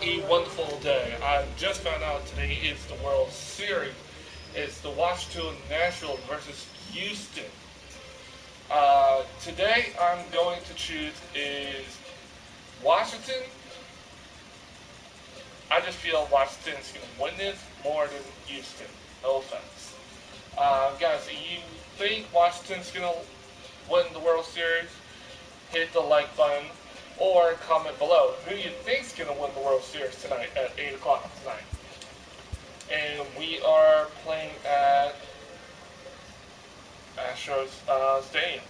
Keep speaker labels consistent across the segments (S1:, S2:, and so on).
S1: A wonderful day. I just found out today it's the World Series. It's the Washington Nationals versus Houston. Today I'm going to choose is Washington. I just feel Washington's going to win this more than Houston. No offense. Guys, if you think Washington's going to win the World Series, hit the like button or comment below who you think's going to win the World Series tonight at 8 o'clock tonight. And we are playing at Astros Stadium.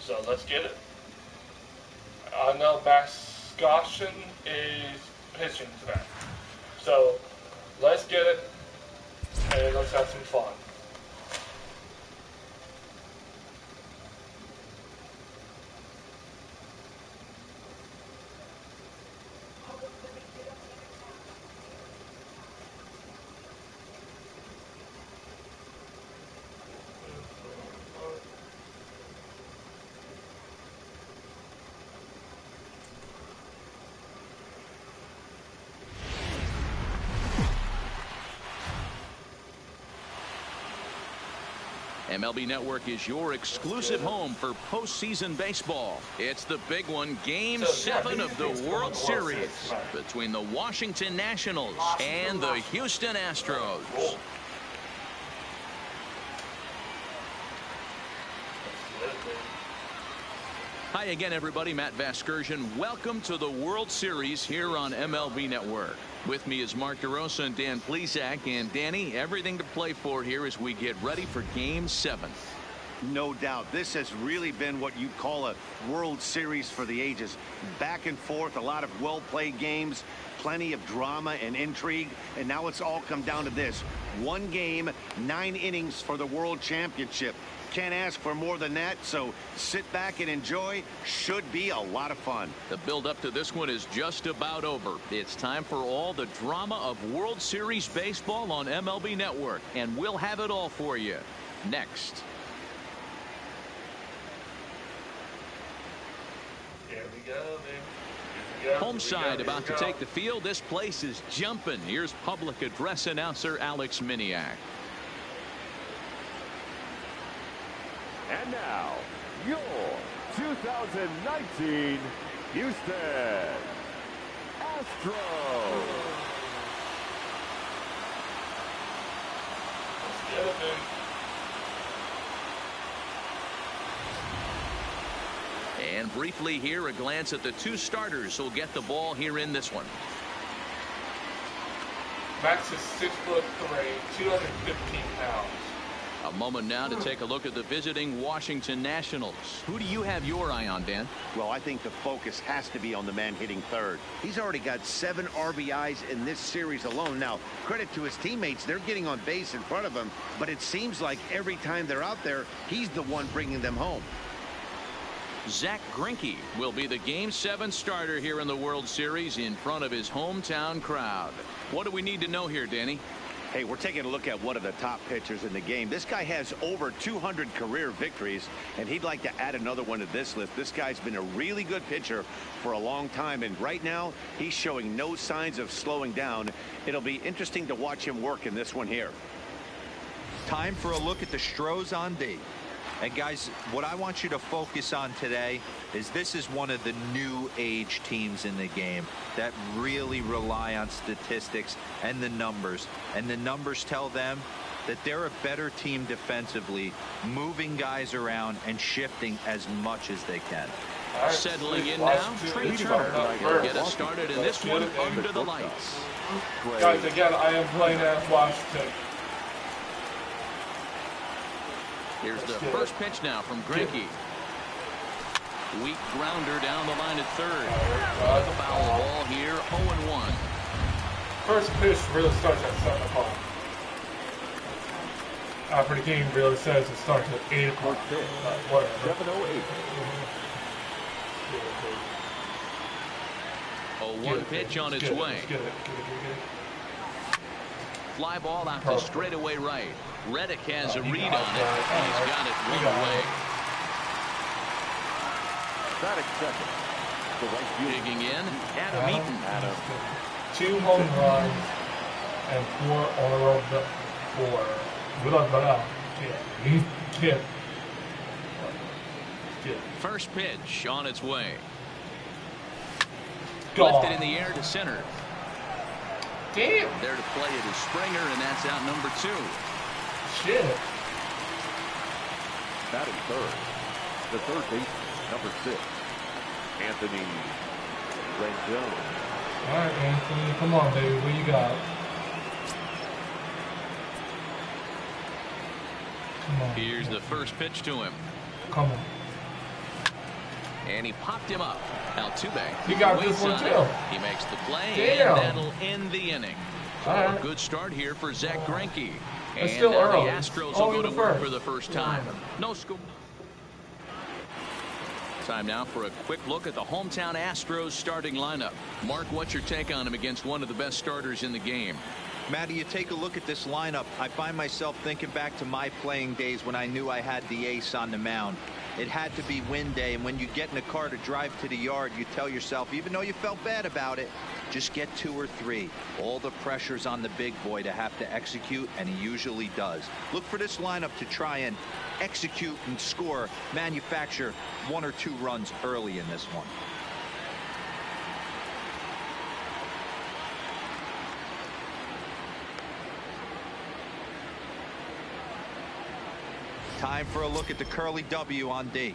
S1: So let's get it. I know Max Goshen is pitching tonight. So let's get it and let's have some fun.
S2: MLB Network is your exclusive home for postseason baseball. It's the big one, Game 7 of the World Series between the Washington Nationals and the Houston Astros. Hi again, everybody. Matt Vasgersian. Welcome to the World Series here on MLB Network. With me is Mark DeRosa and Dan Plesac. And Danny, everything to play for here as we get ready for Game 7.
S3: No doubt. This has really been what you'd call a World Series for the ages. Back and forth, a lot of well-played games, plenty of drama and intrigue, and now it's all come down to this. One game, 9 innings for the World Championship. Can't ask for more than that, so sit back and enjoy. Should be a lot of fun.
S2: The build-up to this one is just about over. It's time for all the drama of World Series baseball on MLB Network, and we'll have it all for you next.
S1: Here we go, baby.
S2: Home side about to take the field. This place is jumping. Here's public address announcer Alex Miniak.
S4: And now, your 2019 Houston Astros.
S1: Let's get it, baby.
S2: And briefly here, a glance at the two starters who'll get the ball here in this one.
S1: Max is 6'3", 215 pounds.
S2: A moment now to take a look at the visiting Washington Nationals. Who do you have your eye on, Dan?
S3: Well, I think the focus has to be on the man hitting third. He's already got 7 RBIs in this series alone. Now, credit to his teammates. They're getting on base in front of him, but it seems like every time they're out there, he's the one bringing them home.
S2: Zach Greinke will be the Game 7 starter here in the World Series in front of his hometown crowd. What do we need to know here, Danny?
S3: Hey, we're taking a look at one of the top pitchers in the game. This guy has over 200 career victories, and he'd like to add another one to this list. This guy's been a really good pitcher for a long time, and right now he's showing no signs of slowing down. It'll be interesting to watch him work in this one here.
S5: Time for a look at the Stros on D. And guys, what I want you to focus on today is this is one of the new age teams in the game that really rely on statistics and the numbers. And the numbers tell them that they're a better team defensively, moving guys around and shifting as much as they can.
S1: Right,
S2: settling in now, Trey Turner will get us started in this one under the lights.
S1: Guys, again, I am playing at Washington.
S2: Here's the first pitch now from Greinke. Weak grounder down the line at third. The foul ball here, 0-1.
S1: First pitch really starts at 7 o'clock. For the game really says it starts at 8 o'clock. Whatever.
S4: 7:08.
S2: One pitch on its way. Fly ball out to straightaway right. Reddick has a read on it. He's got it one away.
S4: Batting second. the right field.
S2: Digging in, Adam Eaton.
S1: 2 home runs and 4 on a row for 그러다가 hit.
S2: First pitch on its way.
S1: God.
S2: Lifted in the air to center.
S1: Damn.
S2: There to play it is Springer, and that's out number 2.
S1: Shit.
S4: Batting third, the third base, number 6, Anthony Rendon.
S1: All right, Anthony, come on, baby, what you got? Come on.
S2: Here's the first pitch to him.
S1: Come on.
S2: And he popped him up. Altuve.
S1: He got this one too.
S2: He makes the play,
S1: Damn.
S2: and that'll end the inning. So
S1: All right.
S2: a good start here for Zach Greinke.
S1: It's
S2: And
S1: still
S2: now
S1: early.
S2: the Astros
S1: Oh,
S2: will go
S1: in
S2: to
S1: the
S2: work
S1: first.
S2: for the first time. No score. Time now for a quick look at the hometown Astros starting lineup. Mark, what's your take on him against one of the best starters in the game?
S5: Matty, you take a look at this lineup. I find myself thinking back to my playing days when I knew I had the ace on the mound. It had to be win day, and when you get in a car to drive to the yard, you tell yourself, even though you felt bad about it, just get 2 or 3. All the pressure's on the big boy to have to execute, and he usually does. Look for this lineup to try and execute and score, manufacture 1 or 2 runs early in this one. Time for a look at the curly W on D.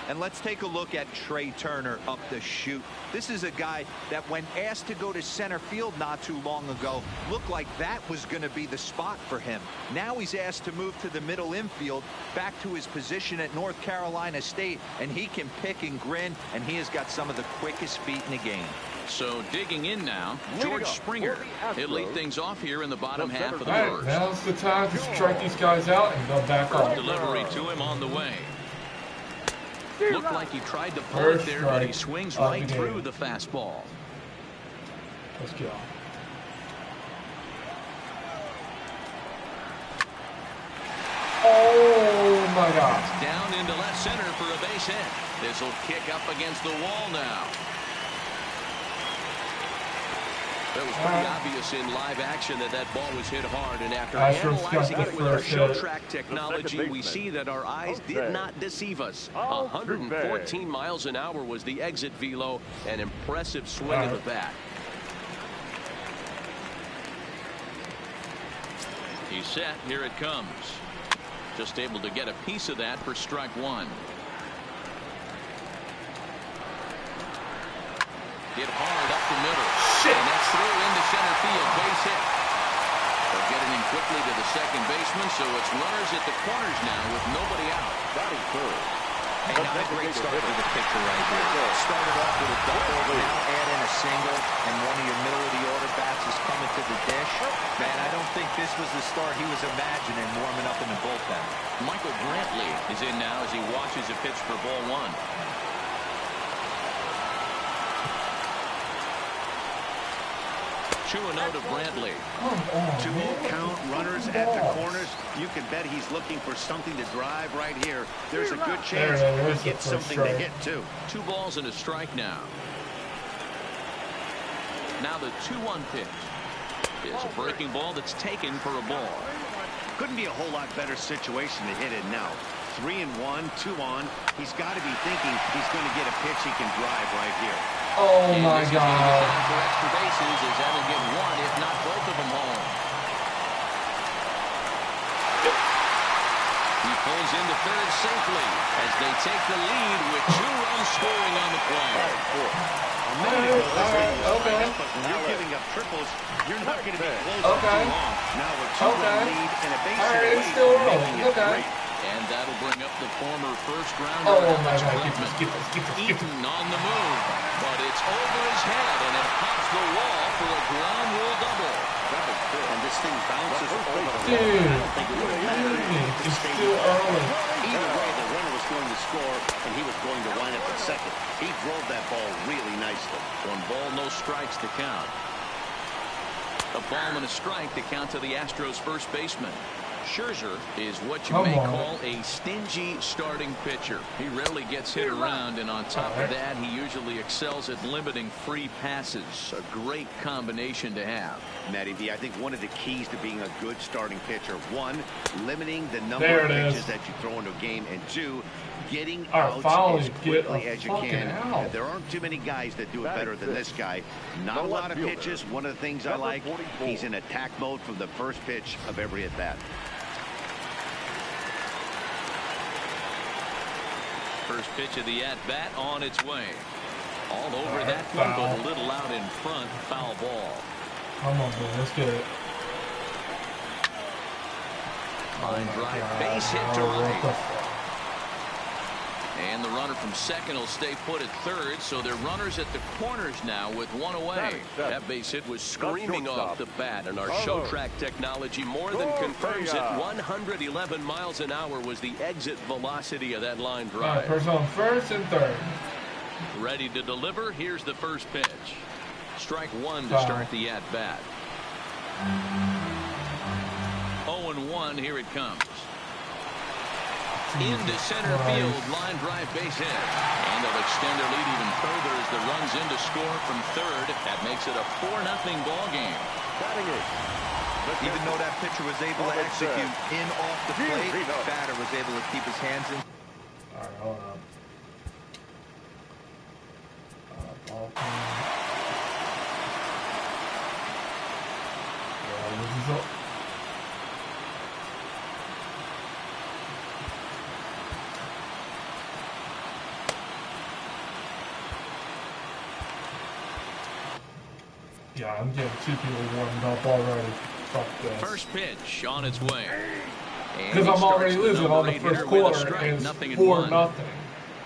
S5: And let's take a look at Trey Turner up the chute. This is a guy that when asked to go to center field not too long ago, looked like that was going to be the spot for him. Now he's asked to move to the middle infield, back to his position at North Carolina State, and he can pick and grin, and he has got some of the quickest feet in the game.
S2: So digging in now, George Springer. He'll lead things off here in the bottom half of the
S1: All right,
S2: first.
S1: now's the time to strike these guys out and go back
S2: First
S1: off.
S2: delivery to him on the way. Looked like he tried to pull
S1: First
S2: it there, but he
S1: strike
S2: swings
S1: of
S2: right
S1: the
S2: through
S1: game.
S2: the fastball.
S1: Let's go. Oh my God.
S2: Down into left center for a base hit. This will kick up against the wall now. It was pretty obvious in live action that that ball was hit hard, and after
S1: Astros got
S2: analyzing
S1: the
S2: it with our
S1: first
S2: show
S1: hit.
S2: track technology, we see that our eyes did not deceive us. 114 miles an hour was the exit velo, an impressive swing of the bat. He's set. Here it comes. Just able to get a piece of that for strike 1. Hit hard up the middle.
S1: Shit.
S2: And that's through into center field. Base hit. They're getting him quickly to the second baseman, so it's runners at the corners now with nobody out.
S4: Batting third.
S5: Hey, not a great start for the pitcher right here. Started off with a double, now add in a single, and one of your middle-of-the-order bats is coming to the dish. Man, I don't think this was the start he was imagining warming up in the bullpen.
S2: Michael Brantley is in now as he watches a pitch for ball 1. 2-0 to Brantley.
S3: 2-0 count, runners at the corners. You can bet he's looking for something to drive right here. There's a good chance he gets something to hit, too.
S2: 2 balls and a strike now. Now the 2-1 pitch. It's a breaking ball that's taken for a ball.
S3: Couldn't be a whole lot better situation to hit it now. 3-1, 2 on. He's got to be thinking he's going to get a pitch he can drive right here.
S1: Oh
S2: And
S1: my
S2: this is
S1: God.
S2: gonna get time for extra bases as that'll get 1, if not both of them home. He pulls into third safely as they take the lead with 2 runs scoring on the play.
S1: Okay.
S3: But when you're giving up triples, you're not going to be close
S1: Okay.
S3: too long. Now with 2-run lead and a base
S1: All right,
S3: hit
S1: it's
S3: away
S1: still
S3: from
S1: early.
S3: making it
S1: Okay.
S3: great.
S2: And that'll bring up the former first-rounder.
S1: Oh my
S2: Alex
S1: God.
S2: Bregman.
S1: Get this.
S2: Eaton on the move, but it's over his head, and it pops the wall for a ground rule double.
S3: And this thing bounces over the wall.
S1: Dude.
S3: I don't think it would have mattered if it
S1: It's
S3: stayed
S1: still
S3: in the wall.
S1: early.
S3: Either way, the runner was going to score, and he was going to line up at second. He drove that ball really nicely.
S2: 1 ball, no strikes to count. A ball and a strike to count to the Astros first baseman. Scherzer is what you may call a stingy starting pitcher. He rarely gets hit around, and on top of that, he usually excels at limiting free passes. A great combination to have.
S3: Matty V, I think one of the keys to being a good starting pitcher, one, limiting the number of pitches that you throw into a game, and two, getting out as quickly as you can. There aren't too many guys that do it better than this guy. Not a lot of pitches. One of the things I like, he's in attack mode from the first pitch of every at-bat.
S2: First pitch of the at-bat on its way. All over that one, but a little out in front. Foul ball.
S1: Come on, man. Let's get it.
S2: Line drive, base hit to right. And the runner from second will stay put at third, so they're runners at the corners now with one away.
S4: That base hit was screaming off the bat, and our show track technology more than confirms it. 111 miles an hour was the exit velocity of that line drive.
S1: Person on first and third.
S2: Ready to deliver. Here's the first pitch. Strike one to start the at-bat. 0-1, here it comes. Into center field, line drive, base hit. And they'll extend their lead even further as the runs in to score from third. That makes it a 4-0 ball game.
S5: Even though that pitcher was able to execute in off the plate, the batter was able to keep his hands in.
S1: All right, hold on. Ball yeah, I'm getting two people warmed up already. Fuck this.
S2: First pitch on its way.
S1: Because I'm already losing on the first quarter, and it's 4-0.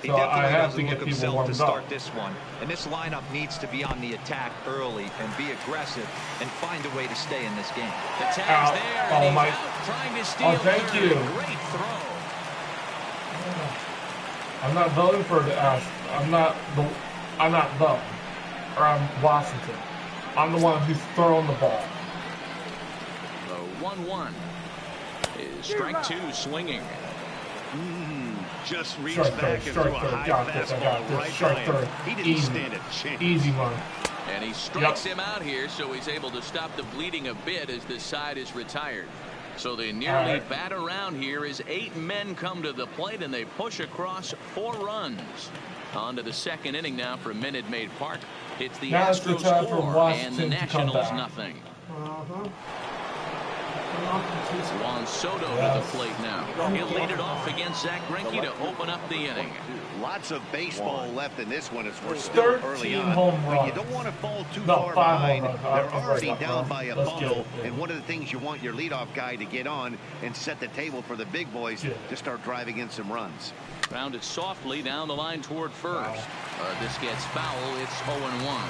S1: So I have to get people warmed
S5: to start
S1: up.
S5: this one. And this lineup needs to be on the attack early and be aggressive and find a way to stay in this game.
S2: The tag's there, and he's out trying to steal
S1: thank
S2: third.
S1: you.
S2: Great throw.
S1: I'm not voting for the I'm not voting. Or I'm Washington. I'm the one who's throwing the ball.
S2: The 1-1 is strike two, swinging.
S3: Just reached back and threw a high fastball right by him. He didn't stand a chance.
S1: Easy one.
S2: And he strikes him out here, so he's able to stop the bleeding a bit as this side is retired. So they nearly bat around here as 8 men come to the plate, and they push across 4 runs. On to the second inning now for Minute Maid Park. It's the Astros 4 and the Nationals nothing. Juan Soto to the plate now. He'll lead it off against Zach Greinke to open up the inning.
S3: Lots of baseball left in this one as we're still early on. But you don't want to fall too far behind. They're already down by a bundle. And one of the things you want your leadoff guy to get on and set the table for the big boys to start driving in some runs.
S2: Rounded softly down the line toward first. This gets foul. It's 0-1.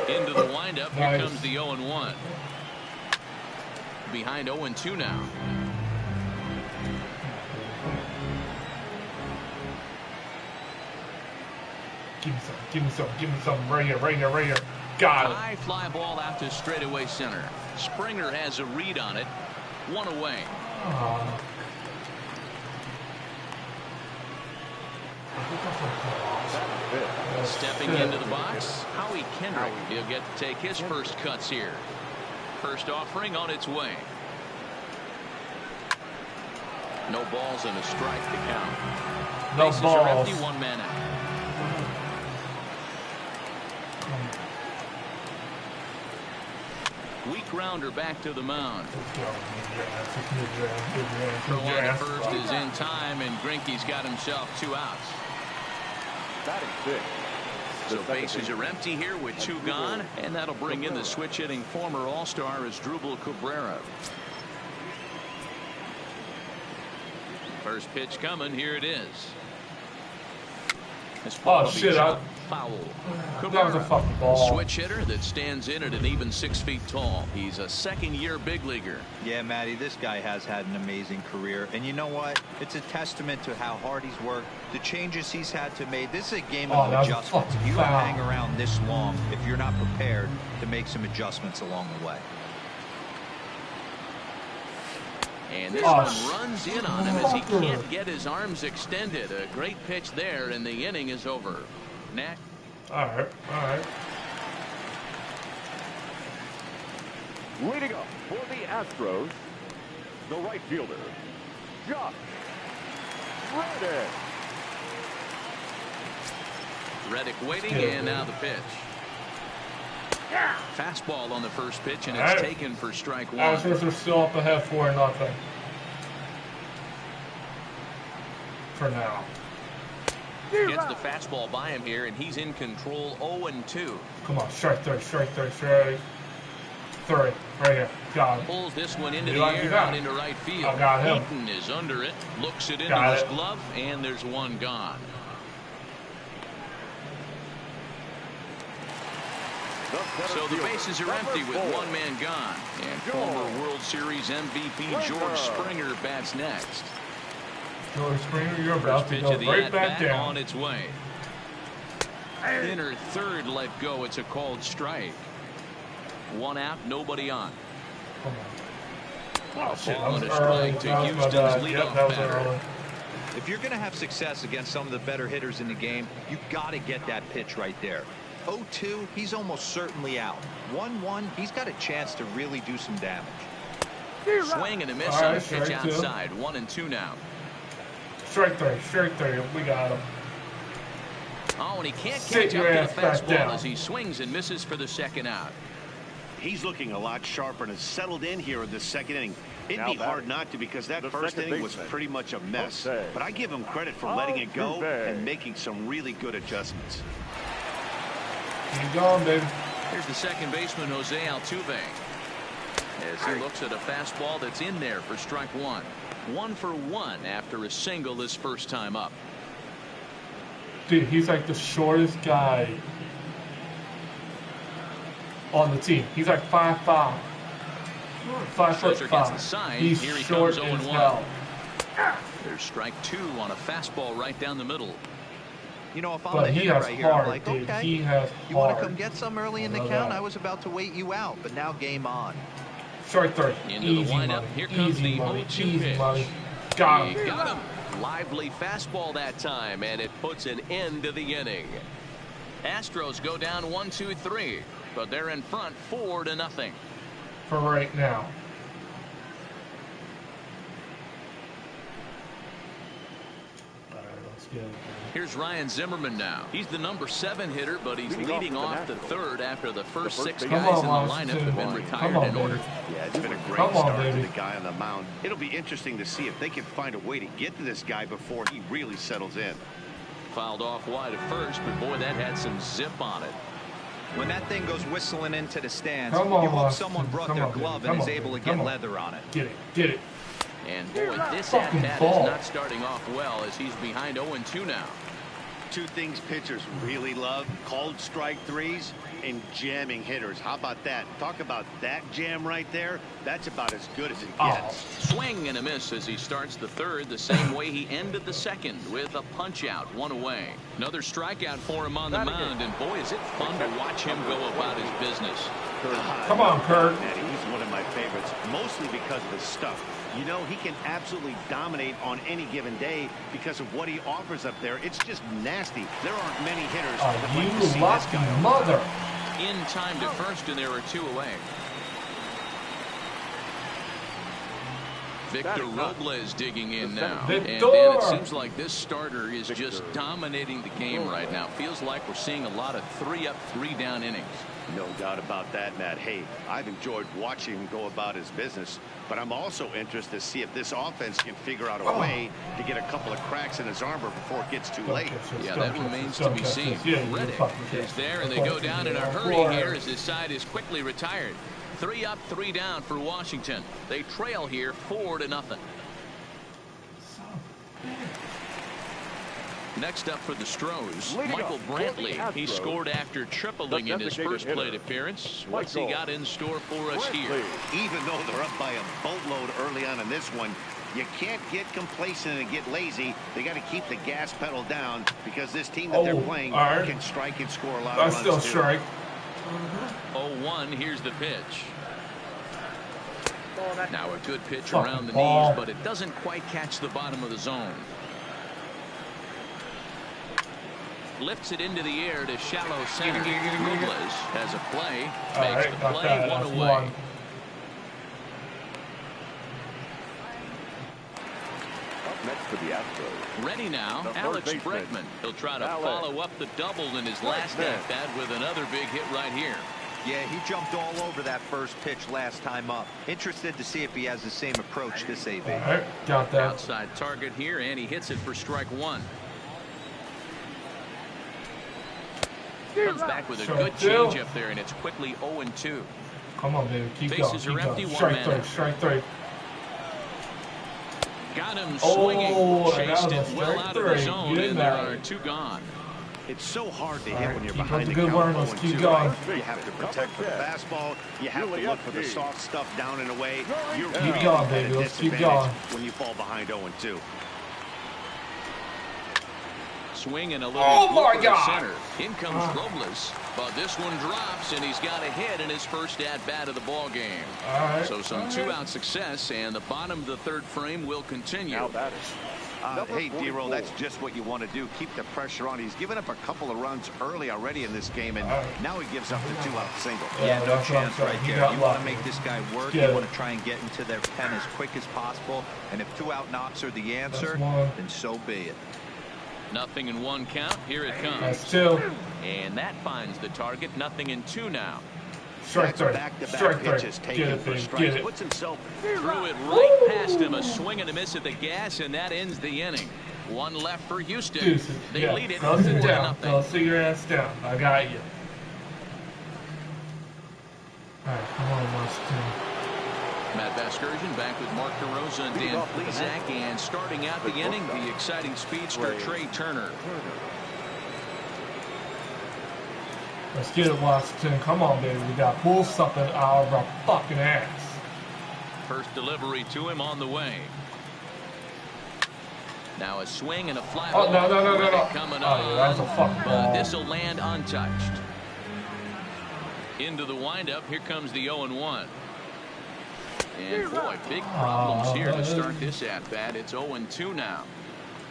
S2: Into the windup. Here comes the 0-1. Behind 0-2 now.
S1: Give me some. Right here. Got it.
S2: High fly ball out to straightaway center. Springer has a read on it. One away. Stepping into the box, Howie Kendrick. He'll get to take his first cuts here. First offering on its way. No balls and a strike to count.
S1: No
S2: Bases
S1: balls.
S2: are empty, 1 man out. Weak rounder back to the mound. Throw on to first is in time, and Greinke's got himself 2 outs. So bases are empty here with 2 gone, and that'll bring in the switch hitting former All-Star Asdrubal Cabrera. First pitch coming. Here it is.
S1: Oh shit!
S2: Foul.
S1: That was a fucking ball.
S2: Switch hitter that stands in at an even 6 feet tall. He's a second-year big leaguer.
S5: Yeah, Matty, this guy has had an amazing career. And you know what? It's a testament to how hard he's worked, the changes he's had to make. This is a game of adjustments. You don't hang around this long if you're not prepared to make some adjustments along the way.
S2: And this one runs in on him as he can't get his arms extended. A great pitch there, and the inning is over. Next.
S1: All right, all right.
S6: Leading up for the Astros, the right fielder, Josh Reddick.
S2: Reddick waiting, and now the pitch. Fastball on the first pitch, and it's taken for strike one.
S1: Astros are still up ahead 4-0. For now.
S2: Gets the fastball by him here, and he's in control 0-2.
S1: Come on, strike three, strike three, strike three. Right here. Got him.
S2: Pulls this one into the air, out into right field.
S1: I got him.
S2: Eaton is under it, looks it into his glove, and there's one gone. So the bases are empty with one man gone. And former World Series MVP George Springer bats next.
S1: George Springer, you're about to go right back down.
S2: On its way. Inner third let go. It's a called strike. One out, nobody on.
S1: Come on. Oh, shit,
S2: ball and a strike to Houston's leadoff batter.
S5: If you're going to have success against some of the better hitters in the game, you got to get that pitch right there. 0-2, he's almost certainly out. 1-1, he's got a chance to really do some damage.
S2: Swing and a miss on the pitch outside. 1-2 now.
S1: Strike three, we got him.
S2: Oh, and he can't catch up to the fastball as he swings and misses for the second out.
S3: He's looking a lot sharper and has settled in here in the second inning. It'd be hard not to, because that first inning was pretty much a mess. But I give him credit for letting it go and making some really good adjustments.
S1: Keep going, baby.
S2: Here's the second baseman, Jose Altuve, as he looks at a fastball that's in there for strike one. 1 for 1 after a single this first time up.
S1: Dude, he's like the shortest guy on the team. He's like 5'5". 5'5". He's
S2: here he
S1: short
S2: comes
S1: as hell.
S2: There's strike two on a fastball right down the middle.
S5: You know, if I'm the hitter right here, I'm like,
S1: dude.
S5: okay,
S1: he has
S5: you want to come get some early in the count? I was about to wait you out, but now game on.
S1: Strike three.
S2: Into
S1: Easy
S2: the windup.
S1: money.
S2: Here comes
S1: Easy
S2: the
S1: money.
S2: 0-2
S1: Easy
S2: pitch.
S1: money. Got him.
S2: He got him. Lively fastball that time, and it puts an end to the inning. Astros go down 1-2-3, but they're in front 4-0.
S1: For right now. All right, let's get it.
S2: Here's Ryan Zimmerman now. He's the number 7 hitter, but he's leading off the third after the first 6 guys in the lineup have been retired in order.
S3: Yeah, it's been a great start to the guy on the mound. It'll be interesting to see if they can find a way to get to this guy before he really settles in.
S2: Fouled off wide at first, but boy, that had some zip on it.
S5: When that thing goes whistling into the stands,
S1: you
S5: hope someone brought their glove and is able to get leather on it.
S1: Get it, get it.
S2: And boy, this at-bat is not starting off well as he's behind 0-2 now.
S3: Two things pitchers really love: called strike threes and jamming hitters. How about that? Talk about that jam right there. That's about as good as it gets.
S2: Swing and a miss as he starts the third the same way he ended the second, with a punch out, 1 away. Another strikeout for him on the mound, and boy, is it fun to watch him go about his business.
S1: Come on, Kurt.
S3: He's one of my favorites, mostly because of his stuff. You know, he can absolutely dominate on any given day because of what he offers up there. It's just nasty. There aren't many hitters that like to see this guy.
S1: Mother.
S2: In time to first, and there are 2 away. Victor Robles digging in now. And Dan, it seems like this starter is just dominating the game right now. Feels like we're seeing a lot of 3-up, 3-down innings.
S3: No doubt about that, Matt. Hey, I've enjoyed watching him go about his business, but I'm also interested to see if this offense can figure out a way to get a couple of cracks in his armor before it gets too late.
S2: Yeah, that remains to be seen. Reddick is there, and they go down in a hurry here as his side is quickly retired. 3-up, 3-down for Washington. They trail here 4-0. Next up for the Stros, Michael Brantley. He scored after tripling in his first plate appearance. What's he got in store for us here?
S3: Even though they're up by a boatload early on in this one, you can't get complacent and get lazy. They got to keep the gas pedal down because this team that they're playing can strike and score a lot of runs.
S1: That's still strike.
S2: 0-1, here's the pitch. Now a good pitch around the knees, but it doesn't quite catch the bottom of the zone. Lifts it into the air to shallow center. Robles has a play. Makes the play, one away.
S6: Next for the Astros.
S2: Ready now, Alex Bregman. He'll try to follow up the double in his last at-bat with another big hit right here.
S5: Yeah, he jumped all over that first pitch last time up. Interested to see if he has the same approach this AB.
S1: Right, got that.
S2: Outside target here, and he hits it for strike one. Comes back with a good change up there, and it's quickly 0-2.
S1: Come on, baby. Keep going.
S2: Bases are empty, one
S1: Strike
S2: man.
S1: strike three.
S2: Got him swinging. Chased it well
S1: strike
S2: out of the
S1: three.
S2: zone,
S1: Good
S2: and there
S1: night.
S2: are two gone.
S3: It's so hard to
S1: All
S3: hit
S1: right,
S3: when you're
S1: keep
S3: behind
S1: up
S3: the
S1: the good
S3: count.
S1: work. Let's
S3: 0-2.
S1: keep going.
S3: You have to protect for the fastball. You have to look for the soft stuff down and away. You're
S1: Keep
S3: really
S1: going,
S3: at a
S1: baby. Let's keep
S3: disadvantage
S1: going.
S3: when you fall behind 0-2.
S2: Swing and a little
S1: Oh, my
S2: blooper to
S1: God.
S2: center. In comes Robles, but this one drops, and he's got a hit in his first at-bat of the ball game.
S1: All right.
S2: So some two-out success, and the bottom of the third frame will continue.
S6: Now batters.
S3: Hey, D-Roll, that's just what you want to do. Keep the pressure on. He's given up a couple of runs early already in this game, and now he gives up the two-out single.
S5: Yeah, no
S1: that's what I'm
S5: chance
S1: saying.
S5: right
S1: He
S5: there.
S1: got
S5: You want to
S1: lucky.
S5: make this guy work.
S1: Yeah.
S5: You want to try and get into their pen as quick as possible. And if two-out knocks are the answer,
S1: one.
S5: then so be it.
S2: Nothing in one count. Here it comes.
S1: That's two.
S2: And that finds the target. Nothing in two now.
S1: Strike three.
S3: Back-to-back
S1: Strike
S3: pitches
S1: three.
S3: taken
S1: Get it,
S3: for
S1: baby.
S3: strikes.
S1: Get it.
S3: Puts himself
S2: Threw it right past him. A swing and a miss at the gas, and that ends the inning. One left for Houston.
S1: Deuces.
S2: They
S1: Yeah.
S2: lead it
S1: Go sit
S2: 4-0.
S1: down. Go sit your ass down. I got you. All right, come on, Washington.
S2: Matt Vasgersian back with Mark DeRosa and Dan Plesac, and starting out the inning, the exciting speedster Trey Turner.
S1: Let's get it, Washington. Come on, baby. We got to pull something out of our fucking ass.
S2: First delivery to him on the way. Now a swing and a fly
S1: Oh,
S2: ball.
S1: no.
S2: Coming
S1: Oh, yeah, that was a fucking
S2: but
S1: ball.
S2: this will land untouched. Into the windup. Here comes the 0-1. And boy, big problems here to start this at bat. It's 0-2 now.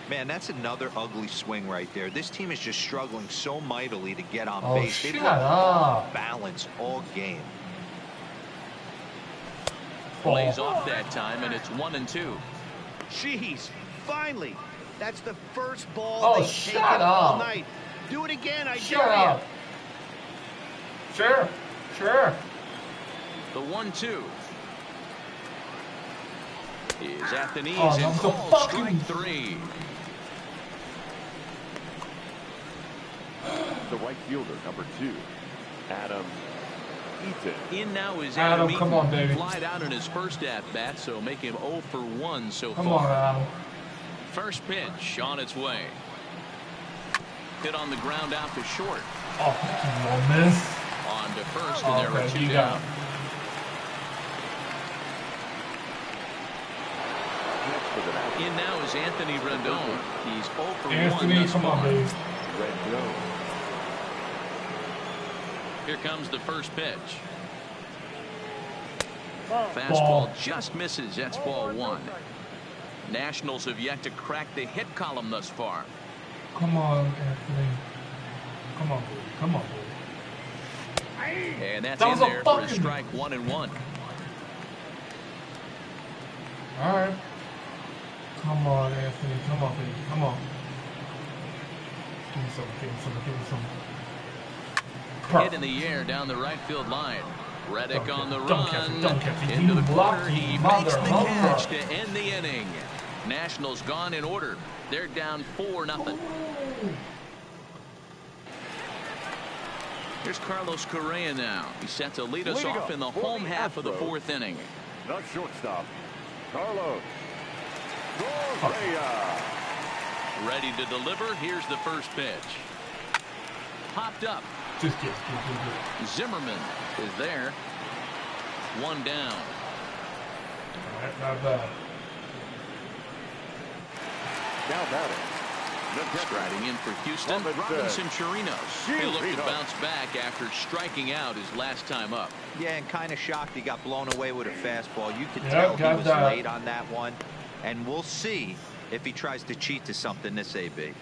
S5: Man, that's another ugly swing right there. This team is just struggling so mightily to get on
S1: Oh,
S5: base. They've
S1: shut
S5: looked
S1: up.
S5: off balance all game.
S2: Plays off that time, and it's 1-2.
S3: Jeez, finally. That's the first ball
S1: Oh,
S3: they've
S1: shut
S3: taken all
S1: up.
S3: night. Do it again, I
S1: Shut
S3: dare
S1: up. Sure.
S2: The 1-2 is at the knees
S1: Oh, that
S2: and
S1: was a
S2: called
S1: fucking-
S2: strike three.
S6: The right fielder, number 2, Adam Eaton.
S2: In now is
S1: Adam,
S2: Adam
S1: come
S2: Eaton.
S1: on, baby.
S2: Flied out in his first at-bat, so make him 0 for 1 so
S1: Come
S2: far.
S1: on, Adam.
S2: First pitch on its way. Hit on the ground out to short.
S1: Oh, you won't miss.
S2: On to first, and there
S1: Okay,
S2: are two
S1: you
S2: down.
S1: got it.
S6: Next for the Nationals,
S2: In now is Anthony Rendon. He's 0 for 1
S1: Anthony,
S2: thus
S1: come on,
S2: far.
S1: baby.
S6: Red Jones.
S2: Here comes the first pitch.
S1: Ball.
S2: Fastball just misses. That's ball one. Nationals have yet to crack the hit column thus far.
S1: Come on, Anthony. Come on, baby. Come on, baby.
S2: And that's
S1: That
S2: in
S1: was a
S2: there for a
S1: fucking-
S2: strike 1-1.
S1: All right. Come on, Anthony. Come on, baby. Come on. Give me some. Give me some. Give me some.
S2: Hit in the air down the right field line. Reddick
S1: Don't
S2: on the
S1: catch
S2: run.
S1: it, don't catch it.
S2: Into the
S1: You
S2: corner.
S1: lucky
S2: He makes the
S1: mother
S2: catch
S1: humper.
S2: to end the inning. Nationals gone in order. They're down 4-0. Here's Carlos Correa now. He's set to lead us
S6: Leading
S2: off
S6: up
S2: in the
S6: for
S2: home
S6: the
S2: half of the
S6: Astros.
S2: fourth inning.
S6: The shortstop, Carlos Correa.
S2: Ready to deliver. Here's the first pitch. Popped up.
S1: Just get.
S2: Zimmerman is there. One down.
S1: All right, not bad.
S6: Now batting,
S2: Striding in for Houston, Robinson Chirinos. He'll look to bounce back after striking out his last time up.
S5: Yeah, and kind of shocked he got blown away with a fastball. You could tell he was late on that one. And we'll see if he tries to cheat to something this AB.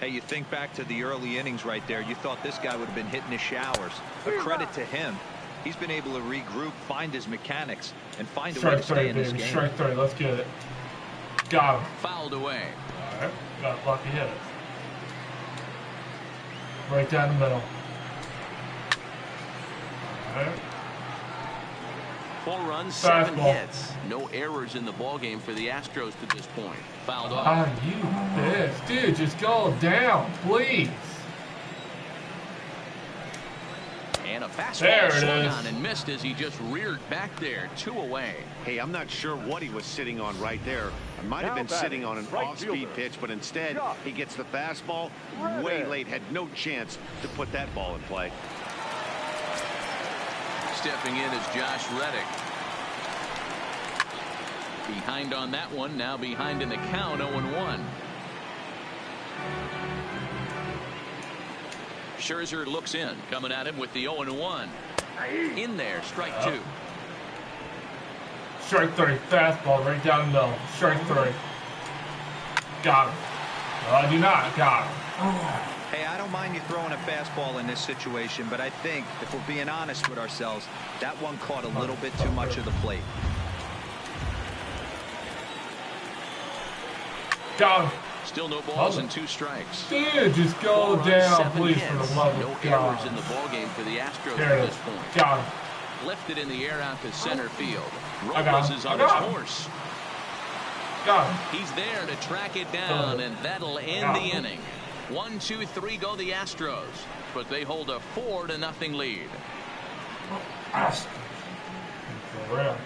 S5: Hey, you think back to the early innings right there. You thought this guy would have been hitting his showers. A credit to him. He's been able to regroup, find his mechanics, and find a way to stay in this game.
S1: Strike 3, let's get it. Got him.
S2: Fouled away.
S1: All right, got lucky hit it. Right down the middle. All right.
S2: 4 runs, 7 hits. No errors in the ballgame for the Astros to this point. Fouled off.
S1: Ah, you bitch. Dude, just go down, please.
S2: And a fastball swung on and missed as he just reared back there. 2 away.
S3: Hey, I'm not sure what he was sitting on right there. It might have been sitting on an off-speed pitch, but instead he gets the fastball way late. Had no chance to put that ball in play.
S2: Stepping in is Josh Reddick. Behind on that one, now behind in the count, 0-1. Scherzer looks in, coming at him with the 0-1. In there, strike 2.
S1: Strike 3, fastball right down the middle. Strike 3. Got him. No, I do not. Got him.
S5: Hey, I don't mind you throwing a fastball in this situation, but I think, if we're being honest with ourselves, that one caught a little bit too much of the plate.
S1: Got him.
S2: Still no balls and 2 strikes.
S1: Dude, just go down, please,
S2: hits.
S1: for the love
S2: no
S1: of God.
S2: errors in the ballgame for the Astros
S1: There
S2: at
S1: it
S2: this
S1: is.
S2: point.
S1: Got him.
S2: Lifted in the air out to center field.
S1: I got
S2: Robles
S1: him.
S2: is
S1: I
S2: on his
S1: got him.
S2: horse.
S1: Got him.
S2: He's there to track it down, and that'll end the inning. 1, 2, 3 go the Astros, but they hold a 4-0 lead.
S1: For real.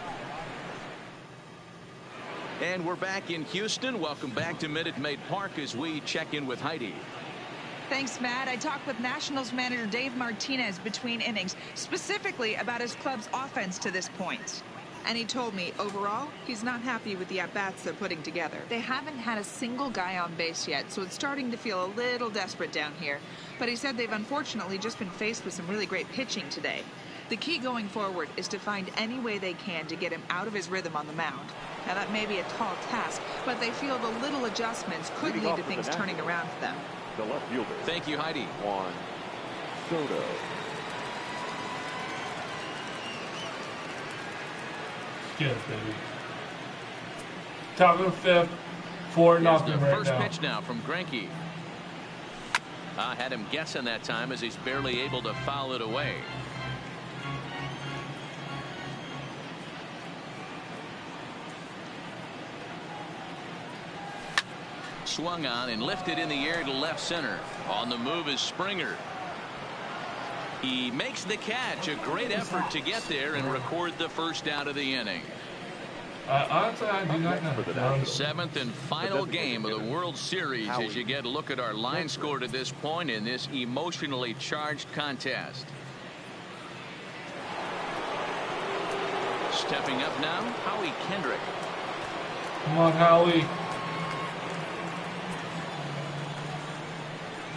S2: And we're back in Houston. Welcome back to Minute Maid Park as we check in with Heidi.
S7: Thanks, Matt. I talked with Nationals manager Dave Martinez between innings, specifically about his club's offense to this point. And he told me, overall, he's not happy with the at-bats they're putting together. They haven't had a single guy on base yet, so it's starting to feel a little desperate down here. But he said they've unfortunately just been faced with some really great pitching today. The key going forward is to find any way they can to get him out of his rhythm on the mound. Now, that may be a tall task, but they feel the little adjustments could lead to things turning around for them.
S6: The left fielder.
S2: Thank you, Heidi.
S6: Juan Soto.
S1: Good, baby. Top of the 5th, 4-0 right
S2: the
S1: now.
S2: first pitch now from Greinke. I had him guessing that time as he's barely able to foul it away. Swung on and lifted in the air to left center. On the move is Springer. He makes the catch. A great effort to get there and record the first out of the inning.
S1: Honestly, I do not know.
S2: 7th and final game of the World Series as you get a look at our line score to this point in this emotionally charged contest. Stepping up now, Howie Kendrick.
S1: Come on, Howie.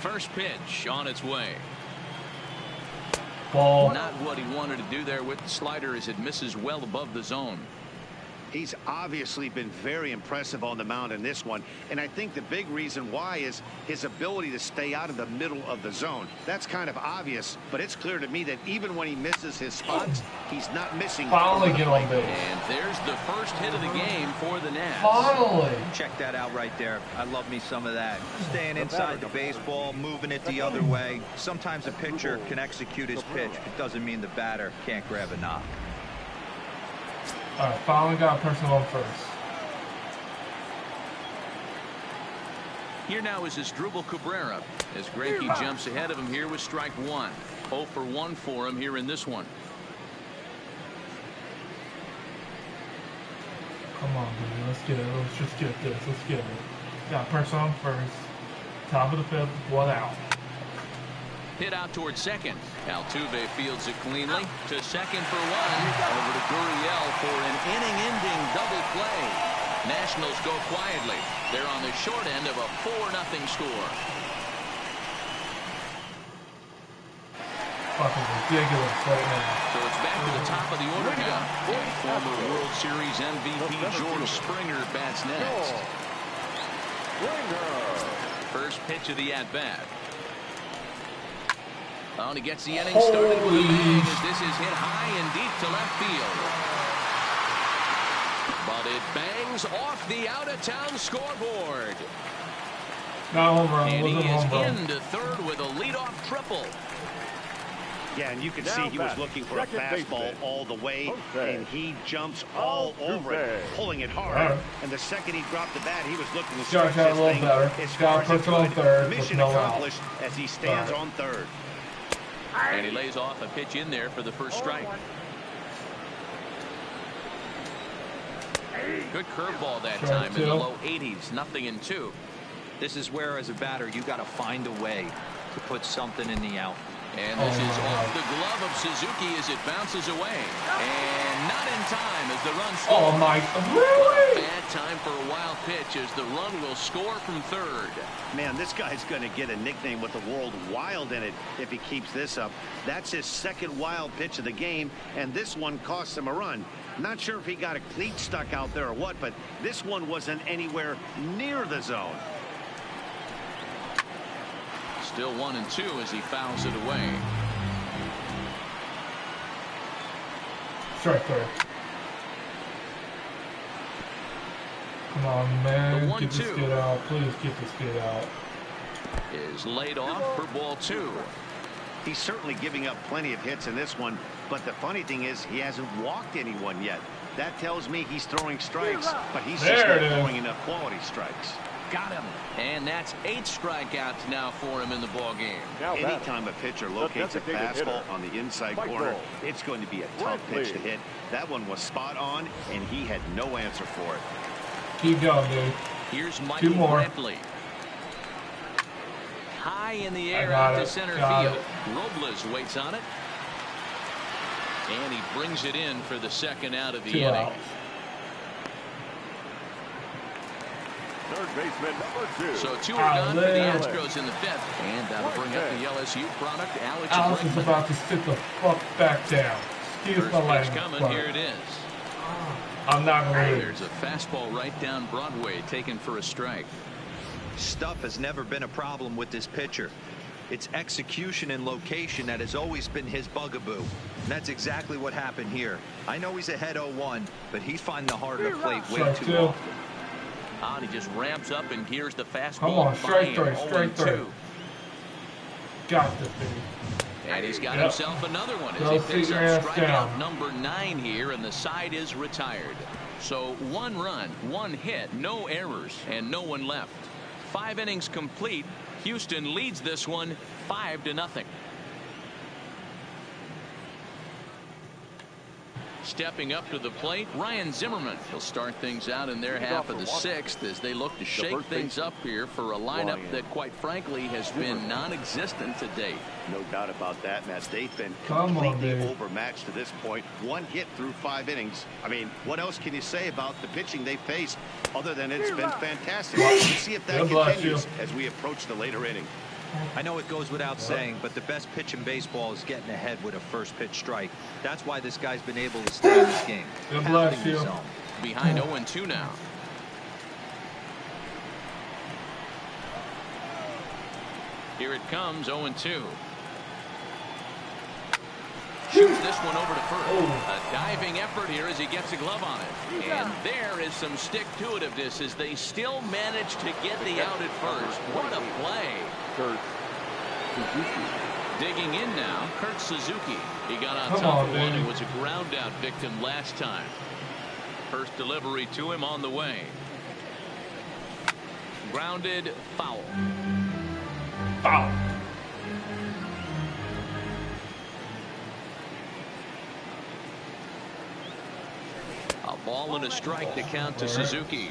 S2: First pitch on its way.
S1: Ball.
S2: Not what he wanted to do there with the slider as it misses well above the zone.
S3: He's obviously been very impressive on the mound in this one, and I think the big reason why is his ability to stay out of the middle of the zone. That's kind of obvious, but it's clear to me that even when he misses his spots, he's not missing.
S1: Finally get on base.
S2: And there's the first hit of the game for the Nats.
S1: Finally.
S5: Check that out right there. I love me some of that. Staying inside the baseball, moving it the other way. Sometimes a pitcher can execute his pitch. It doesn't mean the batter can't grab a knock.
S1: All right, finally got a person on first.
S2: Here now is Asdrubal Cabrera as Greinke jumps ahead of him here with strike 1. 0 for 1 for him here in this one.
S1: Come on, baby. Let's get it. Let's just get this. Let's get it. Got a person on first. Top of the 5th, 1 out.
S2: Hit out towards second. Altuve fields it cleanly to second for 1. Over to Gurriel for an inning-ending double play. Nationals go quietly. They're on the short end of a 4-0 score.
S1: Fucking ridiculous right now.
S2: So it's back to the top of the order now. And former World Series MVP George Springer bats next. First pitch of the at-bat. Oh, and he gets the inning started with a bang as this is hit high and deep to left field. But it bangs off the out-of-town scoreboard.
S1: Not home run.
S2: And he is
S1: Home run.
S2: into third with a leadoff triple.
S3: Yeah, and you can see he was looking for a fastball all the way, and he jumps all over it, pulling it hard. And the second he dropped the bat, he was looking to stretch this thing as far as he could. Mission accomplished as he stands on third.
S2: And he lays off a pitch in there for the first strike. Good curveball that time in the low 80s. 0-2.
S5: This is where, as a batter, you got to find a way to put something in the out.
S2: And this is off the glove of Suzuki as it bounces away. And not in time as the run scores.
S1: Oh my, really?
S2: Bad time for a wild pitch as the run will score from third.
S3: Man, this guy's going to get a nickname with the word wild in it if he keeps this up. That's his second wild pitch of the game, and this one cost him a run. Not sure if he got a cleat stuck out there or what, but this one wasn't anywhere near the zone.
S2: Still 1-2 as he fouls it away.
S1: Strike third. Come on, man. Get this kid out. Please get this kid out.
S2: Is laid off for ball 2.
S3: He's certainly giving up plenty of hits in this one, but the funny thing is he hasn't walked anyone yet. That tells me he's throwing strikes, but he's just not throwing enough quality strikes.
S2: Got him. And that's 8 strikeouts now for him in the ball game.
S3: Anytime a pitcher locates a fastball on the inside corner, it's going to be a tough pitch to hit. That one was spot on, and he had no answer for it.
S1: Keep going, dude.
S2: Here's Michael Brantley. High in the air out to center field. Robles waits on it. And he brings it in for the second out of the inning.
S6: Third baseman number 2.
S2: So 2 are gone for the Astros in the 5th. And that'll bring up the LSU product,
S1: Alex is about to sit the fuck back down. Excuse my language.
S2: Coming, here it is.
S1: I'm not going to.
S2: There's a fastball right down Broadway taken for a strike.
S5: Stuff has never been a problem with this pitcher. It's execution and location that has always been his bugaboo. And that's exactly what happened here. I know he's ahead 0-1, but he's finding the heart of the plate way too often.
S2: And he just ramps up and gears the fastball.
S1: Come on, strike three. Got this, baby.
S2: And he's got himself another one as he picks up strikeout number 9 here, and the side is retired. So 1 run, 1 hit, no errors, and no one left. 5 innings complete. Houston leads this one 5-0. Stepping up to the plate, Ryan Zimmerman. He'll start things out in their half of the 6th as they look to shake things up here for a lineup that, quite frankly, has been non-existent to date.
S3: No doubt about that, Matt. They've been completely overmatched to this point. 1 hit through 5 innings. I mean, what else can you say about the pitching they faced other than it's been fantastic? Let's see if that continues as we approach the later inning.
S5: I know it goes without saying, but the best pitch in baseball is getting ahead with a first pitch strike. That's why this guy's been able to stay in this game.
S2: Behind 0-2 now. Here it comes, 0-2. Shoots this one over to first. A diving effort here as he gets a glove on it. And there is some stick-to-itiveness as they still manage to get the out at first. What a play. Kurt Suzuki. Digging in now, Kurt Suzuki. He got on top of one and was a ground-out victim last time. First delivery to him on the way. Grounded, foul.
S1: Foul.
S2: A ball and a strike to count to Suzuki.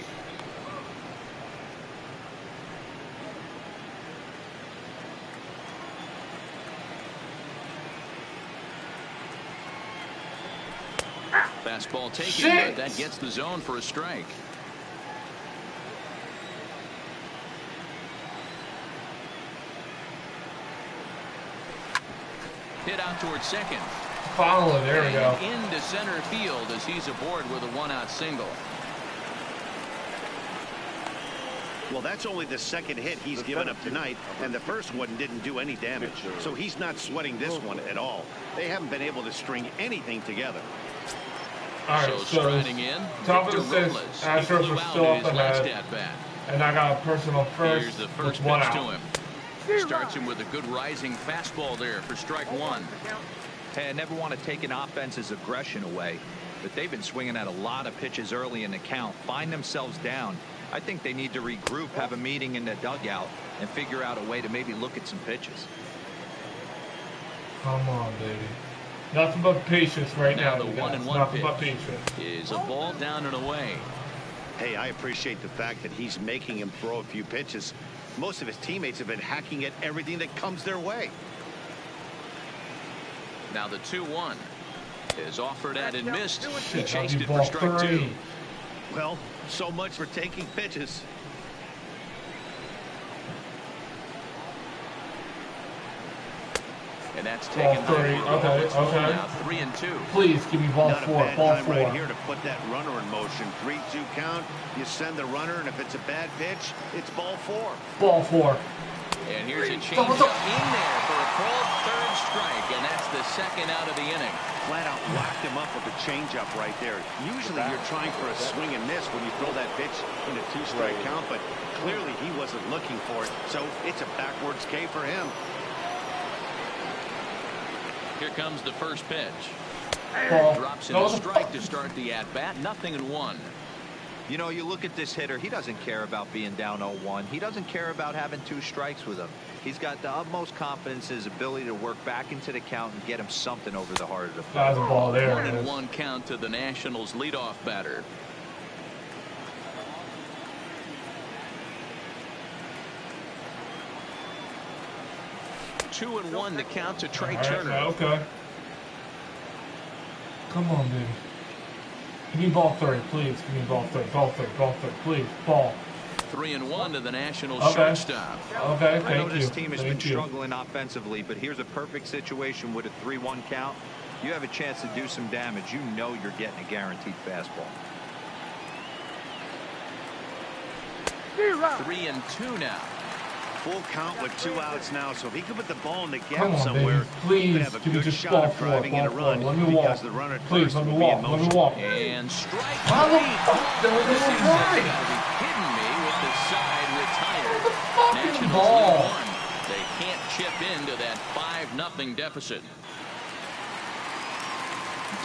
S2: Fastball taken, but that gets the zone for a strike. Hit out towards second.
S1: Finally, there we go.
S2: Into center field as he's aboard with a one-out single.
S3: Well, that's only the second hit he's given up tonight, and the first one didn't do any damage. So he's not sweating this one at all. They haven't been able to string anything together.
S1: All right,
S2: so
S1: so
S2: striding in,
S1: top of the
S2: Victor
S1: sixth,
S2: Robles.
S1: Astros are still up ahead,
S2: at-bat.
S1: and I got a personal first.
S2: Here's the first
S1: with one
S2: pitch
S1: out.
S2: to him. Starts him with a good rising fastball there for strike one.
S5: Hey, I never want to take an offense's aggression away, but they've been swinging at a lot of pitches early in the count, find themselves down. I think they need to regroup, have a meeting in the dugout, and figure out a way to maybe look at some pitches.
S1: Come on, baby. Nothing but patience right now.
S2: The 1-1
S1: Nothing
S2: pitch
S1: but patience.
S2: is a ball down and away.
S3: Hey, I appreciate the fact that he's making him throw a few pitches. Most of his teammates have been hacking at everything that comes their way.
S2: Now the 2-1 is offered at and missed. He
S1: Shit,
S2: chased
S1: that'd
S2: it
S1: be
S2: for
S1: ball
S2: strike
S1: 3.
S2: two.
S3: Well, so much for taking pitches.
S2: And that's
S1: Ball
S2: taken
S1: 3.
S2: by
S1: Okay, okay.
S2: Now 3-2.
S1: Please give me ball
S3: Not a
S1: 4.
S3: bad
S1: Ball
S3: time
S1: 4.
S3: right here to put that runner in motion. 3-2 count. You send the runner, and if it's a bad pitch, it's ball 4.
S1: Ball 4.
S2: And here's a changeup in there for a called third strike, and that's the second out of the inning.
S3: Flat out whacked him up with a changeup right there. Usually you're trying for a swing and miss when you throw that pitch in a 2-strike count, but clearly he wasn't looking for it, so it's a backwards K for him.
S2: Here comes the first pitch.
S1: Ball.
S2: Drops in a strike to start the at-bat. 0-1.
S5: You know, you look at this hitter, he doesn't care about being down 0-1. He doesn't care about having 2 strikes with him. He's got the utmost confidence in his ability to work back into the count and get him something over the heart of the plate.
S1: That's a ball there.
S2: 1-1 count to the Nationals leadoff batter. Two and 1 to count to Trey Turner.
S1: Okay. Come on, baby. Give me ball 3, please. Give me ball 3. Ball 3. Ball 3, please. Ball.
S2: 3-1 to the Nationals
S1: Okay.
S2: shortstop.
S1: Okay,
S5: I know
S1: thank
S5: this
S1: you.
S5: team has been struggling offensively, but here's a perfect situation with a 3-1 count. You have a chance to do some damage. You know you're getting a guaranteed fastball.
S2: 3-2 now.
S3: Full count with 2 outs now, so if he could put the ball in the
S1: Come
S3: gap
S1: on,
S3: somewhere,
S1: baby.
S3: he
S1: Please,
S3: could have a
S1: give me
S3: good
S1: just
S3: shot
S1: ball
S3: of
S1: 4.
S3: driving in a
S1: Ball 4.
S3: run
S1: Let me
S3: because
S1: walk.
S3: the runner at
S1: Please,
S3: first
S1: let me
S3: will be in
S1: walk. Let me
S3: motion.
S1: walk.
S2: And strike
S1: How the
S2: 3.
S1: fuck did
S2: This
S1: I
S2: is
S1: do right?
S2: gotta be kidding me with the side retired.
S1: fucking
S2: Nationals
S1: ball.
S2: lead 1. They can't chip into that 5-0 deficit.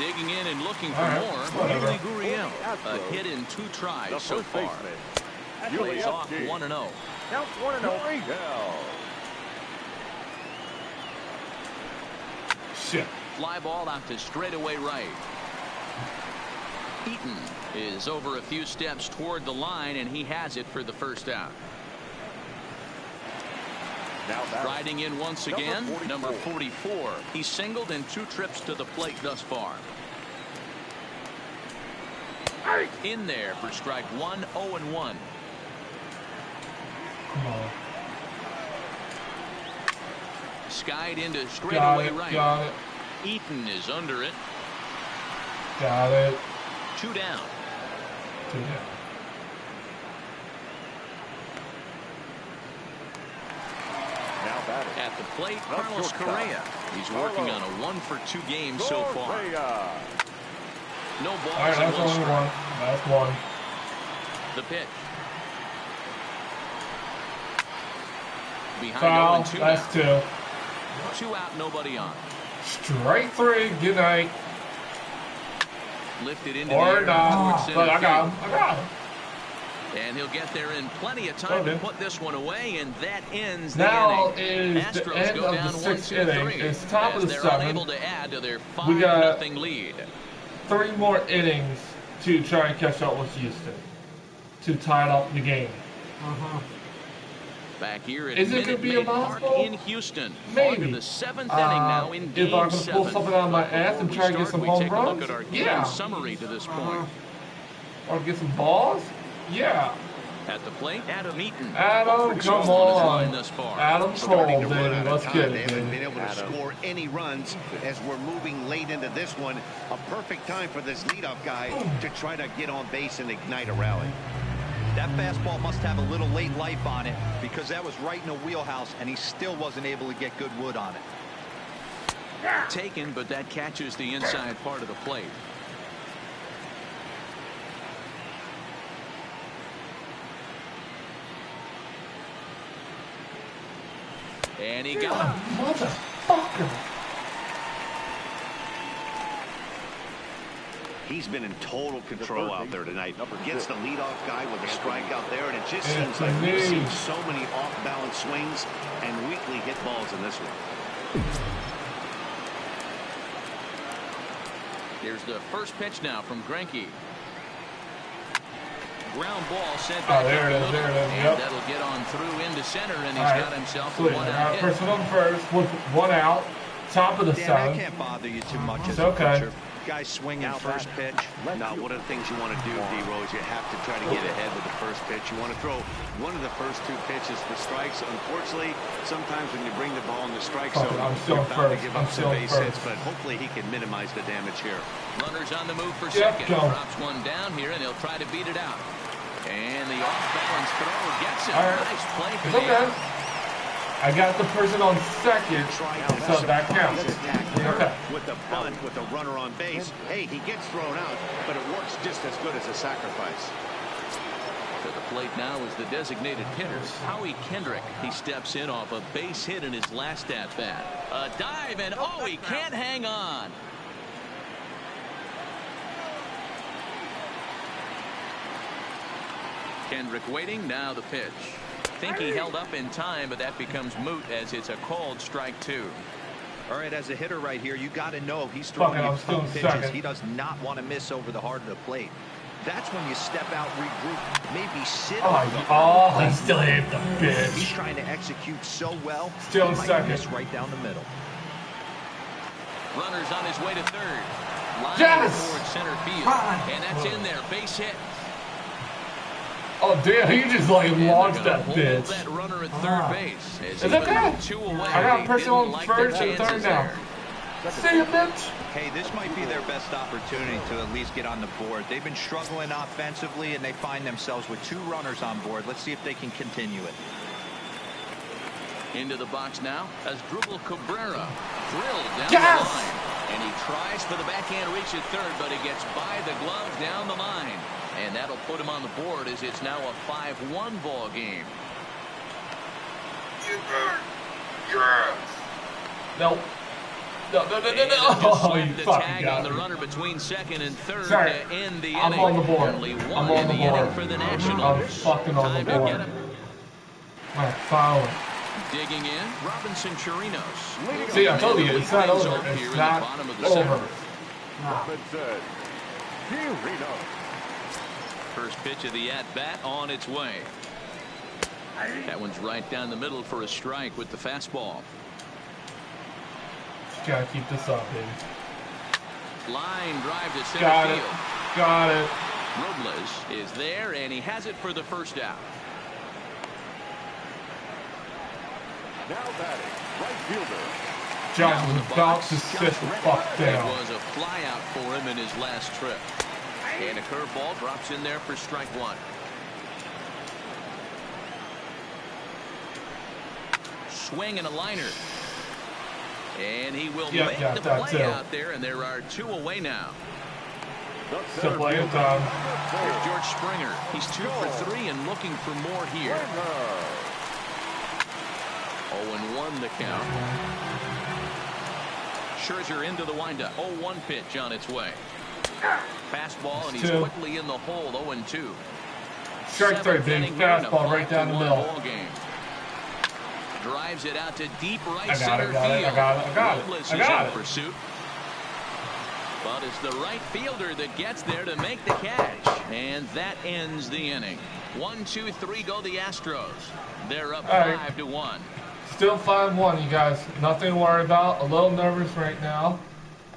S2: Digging in and looking for more.
S1: whatever.
S2: Yuli Gurriel, a hit in 2 tries so far. Plays off 1-0.
S6: Count 1-0.
S1: Shit.
S2: Fly ball out to straightaway right. Eaton is over a few steps toward the line, and he has it for the first out.
S6: Now
S2: Riding in once again, number 44. He's singled in 2 trips to the plate thus far. In there for strike 1, 0-1.
S1: Come on.
S2: Skied into
S1: Got
S2: straightaway
S1: it.
S2: right.
S1: Got it.
S2: Eaton is under it.
S1: Got it.
S2: 2 down.
S1: 2 down.
S6: Now batting.
S2: At the plate, Carlos Correa. He's working on a 1-for-2 game so far. No balls
S1: All right,
S2: and
S1: that's
S2: 1
S1: only
S2: strike.
S1: 1. That's 1.
S2: The pitch. Behind
S1: Foul.
S2: 0-2
S1: That's
S2: now.
S1: 2.
S2: 2 out, nobody on.
S1: Strike 3. Good night.
S2: Lifted into the
S1: Or
S2: air
S1: not.
S2: towards
S1: But
S2: center
S1: I got
S2: field.
S1: him. I got him.
S2: And he'll get there in plenty of time to
S1: Okay.
S2: put this one away, and that ends the
S1: Now
S2: inning.
S1: is the
S2: Astros
S1: end
S2: go
S1: of
S2: down
S1: the
S2: 1,
S1: 6th
S2: 2,
S1: inning.
S2: 3
S1: It's top
S2: as
S1: of the
S2: they're
S1: 7th.
S2: unable to add to their
S1: We got
S2: 5-0 lead.
S1: 3 more innings to try and catch up with Houston to tie up the game.
S2: Back here at
S1: Is it gonna
S2: Minute
S1: be a
S2: Maid Park
S1: possible?
S2: in Houston.
S1: Maybe.
S2: On to the 7th inning now in
S1: if I
S2: Game
S1: can
S2: 7.
S1: pull something out of my ass and
S2: Before
S1: try and
S2: we
S1: get
S2: start,
S1: some
S2: we
S1: home
S2: take a look
S1: runs?
S2: at our game
S1: Yeah.
S2: summary to this point.
S1: Or get some balls? Yeah.
S2: At the plate, Adam Eaton.
S1: Adam, come on. Adam Cole, baby. Let's get it,
S3: They haven't been
S1: baby.
S3: able to score any runs as we're moving late into this one. A perfect time for this leadoff guy to try to get on base and ignite a rally.
S5: That fastball must have a little late life on it because that was right in the wheelhouse, and he still wasn't able to get good wood on it.
S2: Taken, but that catches the inside part of the plate. And he got him.
S1: Motherfucker.
S3: He's been in total control out there tonight. Gets the leadoff guy with a strikeout there, and it just seems like we've seen so many off-balance swings and weakly hit balls in this one.
S2: Here's the first pitch now from Greinke. Ground ball sent back.
S1: There it is.
S2: And
S1: Yep.
S2: that'll get on through into center, and he's
S1: Right.
S2: got himself a
S1: Sweet.
S2: one-out hit.
S1: Person on first with 1 out. Top of the
S5: Dan,
S1: sun.
S5: I can't bother you too much as
S1: It's
S5: a
S1: okay.
S5: pitcher. Guys swinging first pitch.
S3: Now, one of the things you want to do, D-Rose, you have to try to get ahead with the first pitch. You want to throw one of the first 2 pitches for strikes. Unfortunately, sometimes when you bring the ball in the strike zone,
S1: I'm still
S3: you're bound to
S1: first.
S3: give
S1: I'm
S3: up
S1: still
S3: some base
S1: first.
S3: hits, but hopefully he can minimize the damage here.
S2: Runners on the move for
S1: Yep,
S2: second.
S1: go.
S2: Drops one down here, and he'll try to beat it out. And the off-balance throw gets him.
S1: All right.
S2: Nice play for
S1: It's
S2: the
S1: okay.
S2: out.
S1: I got the person on second, so that counts. Okay.
S3: With the bunt, with the runner on base, hey, he gets thrown out, but it works just as good as a sacrifice.
S2: To the plate now is the designated hitter, Howie Kendrick. He steps in off a base hit in his last at-bat. A dive, and oh, he can't hang on. Kendrick waiting, now the pitch. Think he held up in time, but that becomes moot as it's a called strike 2.
S5: All right, as a hitter right here, you got to know if he's throwing
S1: Fucking,
S5: you
S1: I'm still
S5: tough
S1: in
S5: pitches,
S1: second.
S5: he does not want to miss over the heart of the plate. That's when you step out, regroup, maybe sit over the heart of the
S1: I
S5: plate.
S1: still hate the
S5: He's
S1: bitch.
S5: trying to execute so well,
S1: Still
S5: he
S1: in
S5: might
S1: second.
S5: miss right down the middle.
S2: Runners on his way to third. Line
S1: Yes!
S2: towards center field.
S1: God.
S2: And that's in there. Base hit.
S1: Oh, damn, he just like
S2: And
S1: launched
S2: they're
S1: that
S2: gonna hold
S1: bitch.
S2: that runner at third base. As
S1: Is
S2: even
S1: it okay?
S2: with 2 away,
S1: I got
S2: they
S1: person
S2: didn't
S1: on
S2: like
S1: first
S2: their
S1: and third
S2: chances
S1: now.
S2: there.
S1: See you, bitch.
S5: Hey, this might be their best opportunity to at least get on the board. They've been struggling offensively, and they find themselves with 2 runners on board. Let's see if they can continue it.
S2: Into the box now as Dribble Cabrera drilled down
S1: Yes!
S2: the line. And he tries for the backhand reach at third, but he gets by the glove down the line. And that'll put him on the board as it's now a 5-1 ball game.
S1: No. No.
S2: And
S1: Oh,
S2: just
S1: you
S2: slapped the
S1: fucking
S2: tag
S1: got
S2: on the
S1: me.
S2: runner between second and third
S1: Sorry.
S2: to end the
S1: I'm
S2: inning.
S1: on the board.
S2: Only
S1: I'm
S2: one
S1: on
S2: in
S1: the
S2: the inning
S1: board.
S2: for the
S1: I'm
S2: Nationals.
S1: fucking on
S2: Time
S1: the
S2: to
S1: board.
S2: get him.
S1: All right, foul.
S2: Digging in, Robinson Chirinos.
S1: See, I told you, it's not
S2: Things
S1: over.
S2: up here
S1: It's
S2: in the
S1: not
S2: bottom of the
S1: over.
S2: seventh.
S6: Robinson. Chirinos.
S2: First pitch of the at-bat on its way. That one's right down the middle for a strike with the fastball.
S1: Just gotta keep this up, baby.
S2: Line drive to center
S1: Got it.
S2: field.
S1: Got it.
S2: Robles is there, and he has it for the first out.
S6: Now batting, right fielder.
S1: Josh was about to sit the fuck
S2: It
S1: down.
S2: was a flyout for him in his last trip. And a curveball drops in there for strike 1. Swing and a liner. And he will
S1: Yep,
S2: make
S1: got
S2: the
S1: that
S2: play
S1: too.
S2: out there, and there are 2 away now.
S1: Still playing time.
S2: Here's George Springer. He's 2 for 3 and looking for more here. 0-1 the count. Scherzer into the windup. 0-1 pitch on its way. Fastball, and he's
S1: Two.
S2: quickly in the hole. 0-2.
S1: Strike 3, big fastball right down the middle.
S2: Drives it out to deep right
S1: I got
S2: center
S1: it, got it,
S2: field.
S1: I got it, I got it,
S2: Robles
S1: I
S2: is
S1: got
S2: in
S1: it.
S2: pursuit. But it's the right fielder that gets there to make the catch. And that ends the inning. 1, 2, 3 go the Astros. They're up
S1: All right.
S2: 5-1.
S1: Still 5-1, you guys. Nothing to worry about. A little nervous right now.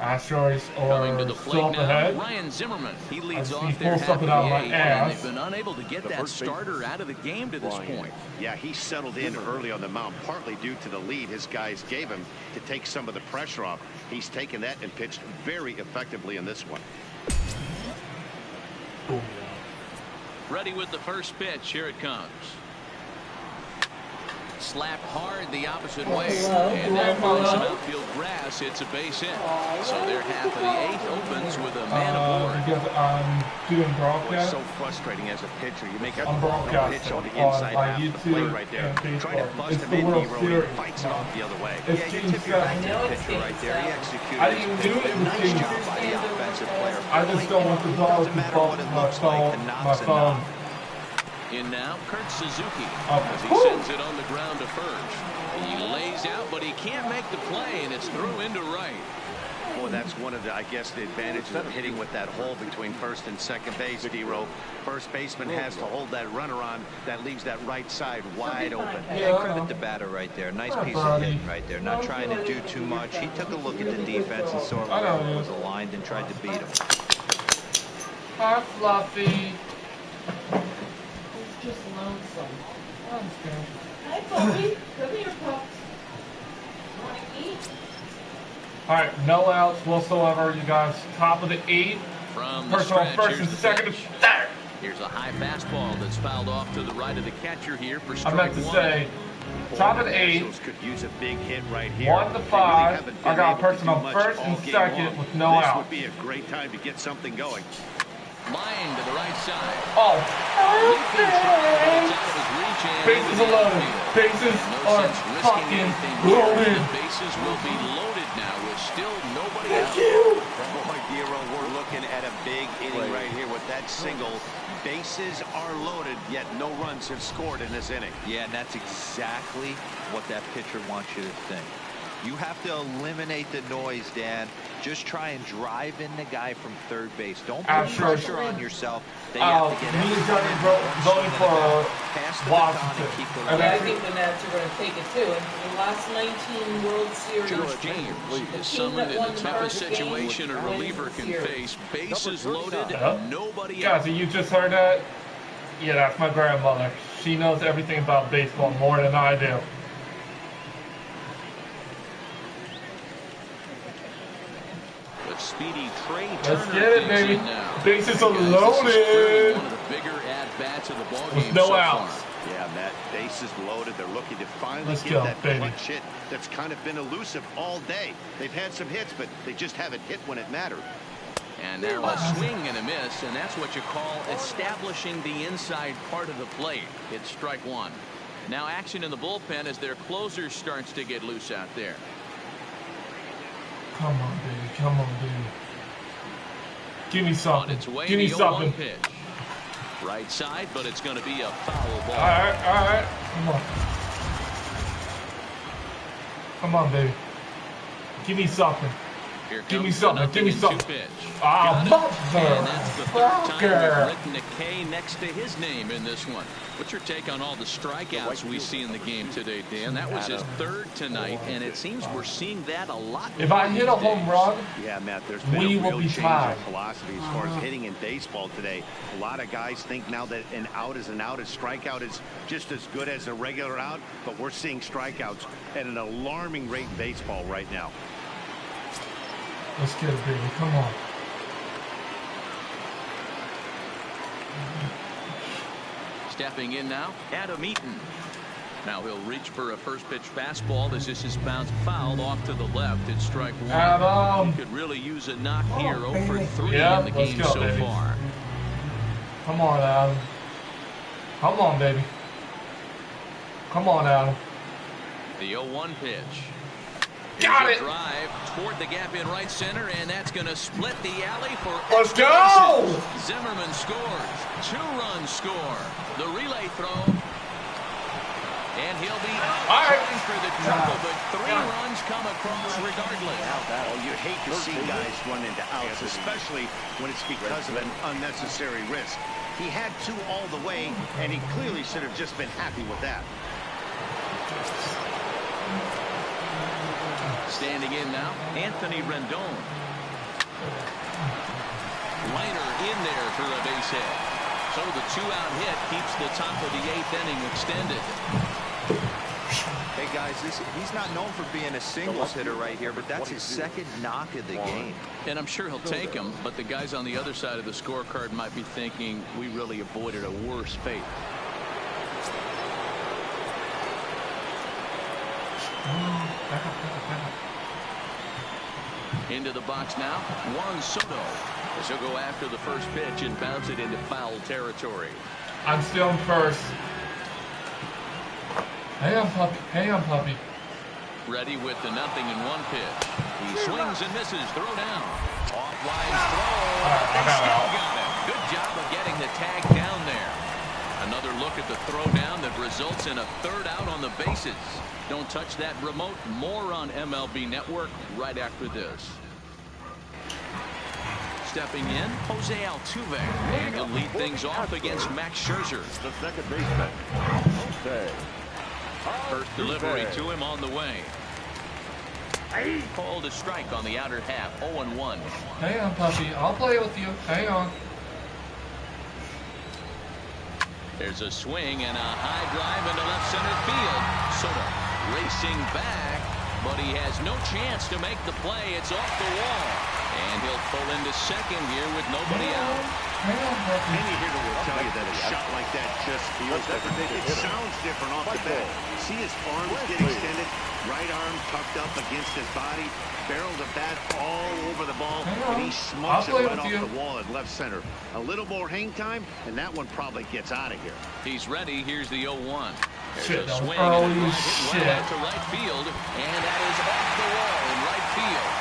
S1: Astros
S2: Coming to
S1: are
S2: the
S1: still
S2: plate
S1: up
S2: now,
S1: ahead.
S2: Ryan Zimmerman. He
S1: I
S2: leads
S1: just
S2: off
S1: need
S2: their
S1: pull
S2: half of
S1: something
S2: the
S1: out of my
S2: eighth, and
S1: ass.
S2: they've been unable to get that starter out of the game to this point.
S3: Yeah, he settled in early on the mound, partly due to the lead his guys gave him to take some of the pressure off. He's taken that and pitched very effectively in this one.
S2: Ready with the first pitch. Here it comes. Slapped hard the opposite way, and now on some outfield grass, it's a base hit. So their half of the eighth opens with a man aboard.
S1: Because I'm doing
S3: It's
S1: broadcast.
S3: so frustrating as a pitcher. You make a
S1: I'm
S3: pitch on the inside half of the plate
S1: YouTube
S3: right there.
S1: and
S3: Try to
S1: Facebook.
S3: bust
S1: It's
S3: him
S1: the
S3: in,
S1: World
S3: D-Roll,
S1: Series.
S3: and fights it off the other way.
S1: It's
S3: Yeah, you
S1: Game
S3: tip your
S1: 7.
S3: hat to the pitcher right there. He executed
S1: I didn't knew it was
S3: nice
S1: Game
S3: job
S1: 7.
S3: by the offensive player.
S1: I just don't want the dog to
S3: Doesn't matter
S1: bump
S3: what it
S1: my
S3: looks like. The
S1: phone.
S3: knock's a knock.
S2: In now, Kurt Suzuki,
S1: Oh,
S2: as he
S1: whew.
S2: sends it on the ground to first. He lays out, but he can't make the play, and it's through into right.
S3: Well, that's one of the, I guess, the advantages of hitting with that hole between first and second base, D-Roll. First baseman has to hold that runner on. That leaves that right side wide open.
S5: Yeah, credit the batter right there. Nice piece of hitting right there. Not trying to do too much. He took a look at the defense and saw where it was aligned and tried to beat him.
S1: Hi, Fluffy.
S8: It's just lonesome.
S1: Hi,
S8: Fluffy. Come here, pups. Want to eat?
S1: All right, no outs whatsoever, you guys. Top of the eighth.
S2: From the
S1: Personal
S2: stretch,
S1: first
S2: here's
S1: and
S2: the
S1: second
S2: pitch.
S1: and third.
S2: Here's a high fastball that's fouled off to the right of the catcher here for
S1: I
S2: strike
S1: meant to
S2: one.
S1: say, top of the eighth.
S3: Astros could use a big hit right here.
S1: 1 to
S3: They really
S1: 5.
S3: haven't
S1: I
S3: been
S1: got a
S3: able to
S1: person
S3: do
S1: on
S3: much
S1: first
S3: all
S1: and
S3: game
S1: second
S3: long.
S1: with no
S3: This
S1: outs.
S3: would be a great time to get something going.
S2: Line to the right side.
S1: Oh,
S2: Leaping try, but it's out of his reach and
S1: bases
S2: into the
S1: are loaded.
S2: outfield.
S1: Bases
S2: No
S1: are
S2: sense risking
S1: fucking
S2: anything here.
S1: loaded.
S2: The bases will be loaded now with still nobody out.
S3: Boy, Giro, we're looking at a big inning right here with that single. Bases are loaded, yet no runs have scored in this inning.
S5: Yeah, and that's exactly what that pitcher wants you to think. You have to eliminate the noise, Dan. Just try and drive in the guy from third base. Don't put pressure on yourself. They have to get
S1: me and
S5: everybody
S1: Johnny
S5: in
S1: voting
S5: one
S1: for
S5: pass the baton and
S1: Washington.
S5: keep the
S1: And
S8: Yeah, I
S1: that's
S8: think the Nats are going to take it too. And for the last 19 World Series,
S2: George James is someone in the toughest situation a reliever can face. Bases loaded, nobody out.
S1: Guys, you just heard that? Yeah, that's my grandmother. She knows everything about baseball more than I do.
S2: But speedy Trey
S1: Let's
S2: Turner
S1: get it,
S2: digs
S1: baby.
S2: in now.
S1: Bases are
S2: Guys, this is clearly
S1: loaded.
S2: one of the bigger at-bats of the ballgame
S1: With no
S2: so
S1: outs.
S2: far.
S3: Yeah, Matt, bases loaded. They're looking to finally
S1: Let's
S3: get
S1: go,
S3: that
S1: baby.
S3: clutch hit that's kind of been elusive all day. They've had some hits, but they just haven't hit when it mattered.
S2: And now a swing and a miss, and that's what you call establishing the inside part of the plate. It's strike one. Now action in the bullpen as their closer starts to get loose out there.
S1: Come on, baby. Come on, baby. Give me
S2: On
S1: something.
S2: its way,
S1: Give me
S2: the 0-1
S1: something.
S2: pitch. Right side, but it's going to be a foul ball.
S1: All right. Come on. Come on, baby. Give me something.
S2: Here
S1: Give me
S2: comes
S1: something.
S2: the
S1: Give me
S2: 0-2
S1: something.
S2: pitch.
S1: Ah,
S2: Got it. And that's the third time
S1: motherfucker.
S2: we've written a K next to his name in this one. What's your take on all the strikeouts we see in the game today, Dan? That was his third tonight, and it seems we're seeing that a lot.
S1: If I hit a home run,
S3: Yeah, Matt, there's been
S1: we
S3: a
S1: will
S3: real
S1: be
S3: change
S1: tied.
S3: of philosophy as far as hitting in baseball today. A lot of guys think now that an out is an out, a strikeout is just as good as a regular out, but we're seeing strikeouts at an alarming rate in baseball right now.
S1: let's get it, baby. Come on.
S2: Stepping in now, Adam Eaton. Now he'll reach for a first pitch fastball as this is bounced fouled off to the left. It's strike one.
S1: Adam.
S2: He could really use a knock here. 0 for 3
S1: Yeah,
S2: in the
S1: let's
S2: game
S1: go,
S2: so
S1: baby.
S2: far.
S1: Come on, Adam. Come on, baby. Come on, Adam.
S2: The 0-1 pitch.
S1: Got
S2: Here's
S1: it.
S2: a drive toward the gap in right center, and that's going to split the alley for
S1: Let's
S2: extra
S1: go!
S2: bases. Zimmerman scores. 2-run score. The relay throw. And he'll be
S1: All right.
S2: trying for the triple, but 3 runs come across regardless.
S3: Oh, you hate to see guys run into outs, especially when it's because of an unnecessary risk. He had 2 all the way, and he clearly should have just been happy with that.
S2: Standing in now, Anthony Rendon. Liner in there for a base hit. So the 2-out hit keeps the top of the 8th inning extended.
S5: Hey guys, he's not known for being a singles hitter right here, but that's his second knock of the game.
S2: And I'm sure he'll take him, but the guys on the other side of the scorecard might be thinking we really avoided a worse fate. Into the box now, Juan Soto. As he'll go after the first pitch and bounce it into foul territory.
S1: I'm still in first. Hang on, puppy. Hang on, puppy.
S2: Ready with the 0-1 pitch. He swings and misses. Throw down. Off-line throw. They still got him. Good job of getting the tag down there. Another look at the throw down that results in a 3rd out on the bases. Don't touch that remote. More on MLB Network right after this. Stepping in, Jose Altuve, and he'll lead things off against Max Scherzer.
S6: The second baseman, Jose.
S2: First delivery to him on the way. Called a strike on the outer half, 0-1.
S1: Hang on, puppy. I'll play with you. Hang on.
S2: There's a swing and a high drive into left center field. Soto racing back, but he has no chance to make the play. It's off the wall. And he'll pull into second here with nobody out.
S3: Any hitter will tell you that a shot like that just feels different. It sounds different off the bat. See his arms get extended, right arm tucked up against his body, barrel the bat all over the ball, and he smokes it right off the wall at left center. A little more hang time, and that one probably gets out of here.
S2: He's ready. Here's the 0-1.
S1: Shit,
S2: There's a swing
S1: holy
S2: and a
S1: shit.
S2: out to right field, and that is off the wall in right field.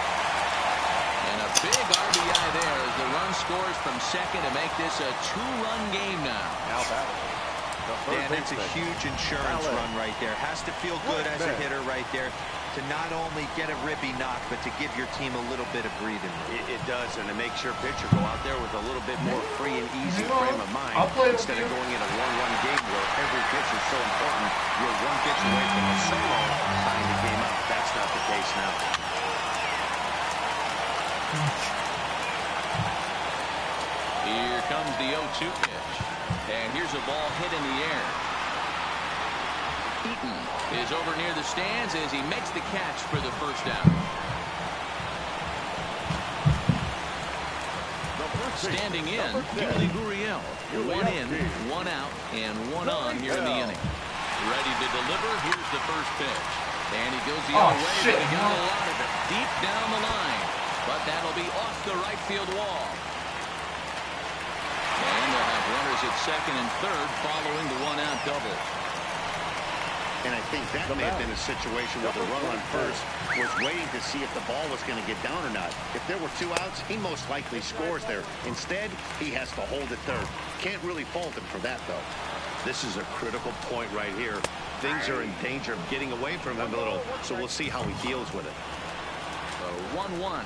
S2: And a big RBI there as the run scores from second to make this a 2-run game now.
S6: Now batting.
S5: Dan, that's a huge insurance run right there. Has to feel good as a hitter right there to not only get a ribby knock, but to give your team a little bit of breathing room.
S3: It does, and it makes your pitcher go out there with a little bit more free and easy frame of mind instead of going in a 1-1 game where every pitch is so important. You're one pitch away from a solo tying the game up. That's not the case now.
S2: Here comes the 0-2 pitch. And here's a ball hit in the air. Eaton is over near the stands as he makes the catch for the first out. Standing in, Yuli Gurriel. 1 in, 1 out, and 1 on here in the inning. Ready to deliver. Here's the first pitch. And he goes the other way, but he got a lot of it deep down the line. But that'll be off the right field wall. And they'll have runners at second and third following the 1-out double.
S3: And I think that may have been a situation where the runner on first was waiting to see if the ball was going to get down or not. If there were 2 outs, he most likely scores there. Instead, he has to hold it third. Can't really fault him for that, though. This is a critical point right here. Things are in danger of getting away from him a little, so we'll see how he deals with it.
S2: 1-1.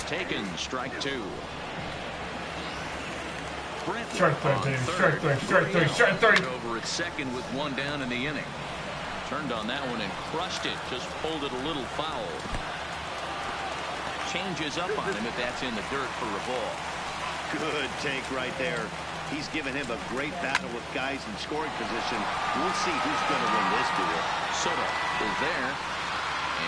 S2: Taken, strike 2.
S1: Strike 13, strike 30, strike 30, strike 30.
S2: Over at second with 1 down in the inning. Turned on that one and crushed it. Just pulled it a little foul. Changes up on him if that's in the dirt for a ball.
S3: Good take right there. He's given him a great battle with guys in scoring position. We'll see who's going to win this duel.
S2: Soto is there.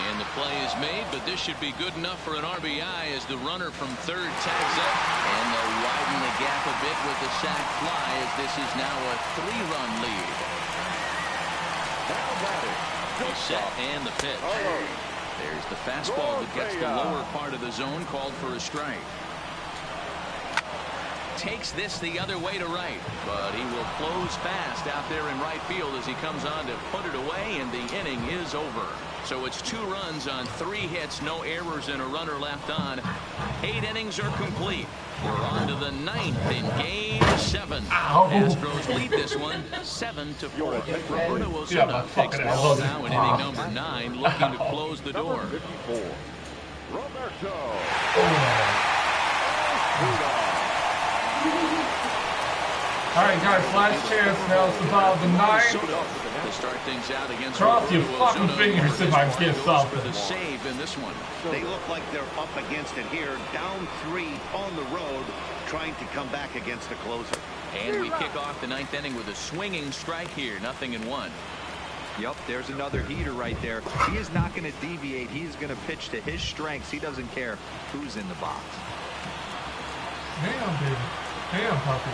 S2: And the play is made, but this should be good enough for an RBI as the runner from third tags up. And they'll widen the gap a bit with the sac fly as this is now a 3-run lead. The set and the pitch. There's the fastball that gets the lower part of the zone, called for a strike. Takes this the other way to right, but he will close fast out there in right field as he comes on to put it away, and the inning is over. So it's 2 runs on 3 hits, no errors, and a runner left on. 8 innings are complete. We're on to the 9th in Game 7. Astros lead this one 7-4. Roberto Osuna takes the ball now in inning number 9, looking to close the door.
S6: Roberto.
S1: All right, guys, last chance. Now it's about the 9th.
S2: start things out against
S1: Cross your fucking
S2: Ozuna.
S1: fingers if I get something.
S2: For the save in this one.
S3: They look like they're up against it here. Down 3 on the road, trying to come back against the closer.
S2: And we kick off the 9th inning with a swinging strike here. 0-1.
S5: Yep, there's another heater right there. He is not going to deviate. He's going to pitch to his strengths. He doesn't care who's in the box.
S1: Damn, baby. Damn, puppy.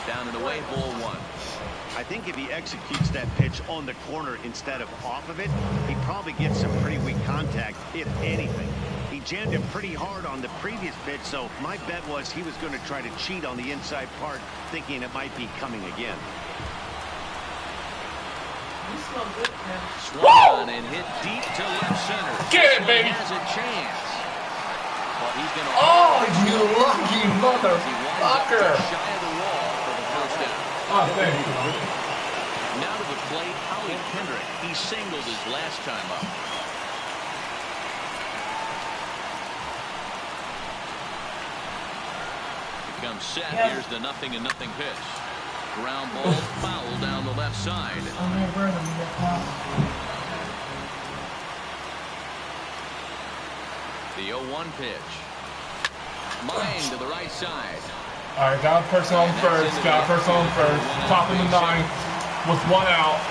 S2: Down and away, ball 1.
S3: I think if he executes that pitch on the corner instead of off of it, he probably gets some pretty weak contact, if anything. He jammed him pretty hard on the previous pitch, so my bet was he was going to try to cheat on the inside part, thinking it might be coming again.
S8: You smell good, man.
S2: Swung on and hit deep to left center.
S1: Get it, baby.
S2: Has a chance. But he's going to.
S1: Oh, you lucky
S2: motherfucker!
S1: motherfucker!
S2: Shy of the wall for the first down.
S1: Oh, thank you.
S2: Now to the plate, Howie Kendrick. He singled his last time up. He comes set. Here's the 0-0 pitch. Ground ball, foul down the left side. The 0-1 pitch. Line to the right side.
S1: All right, got a person on first. Got a person on first. Top of the 9th with 1 out.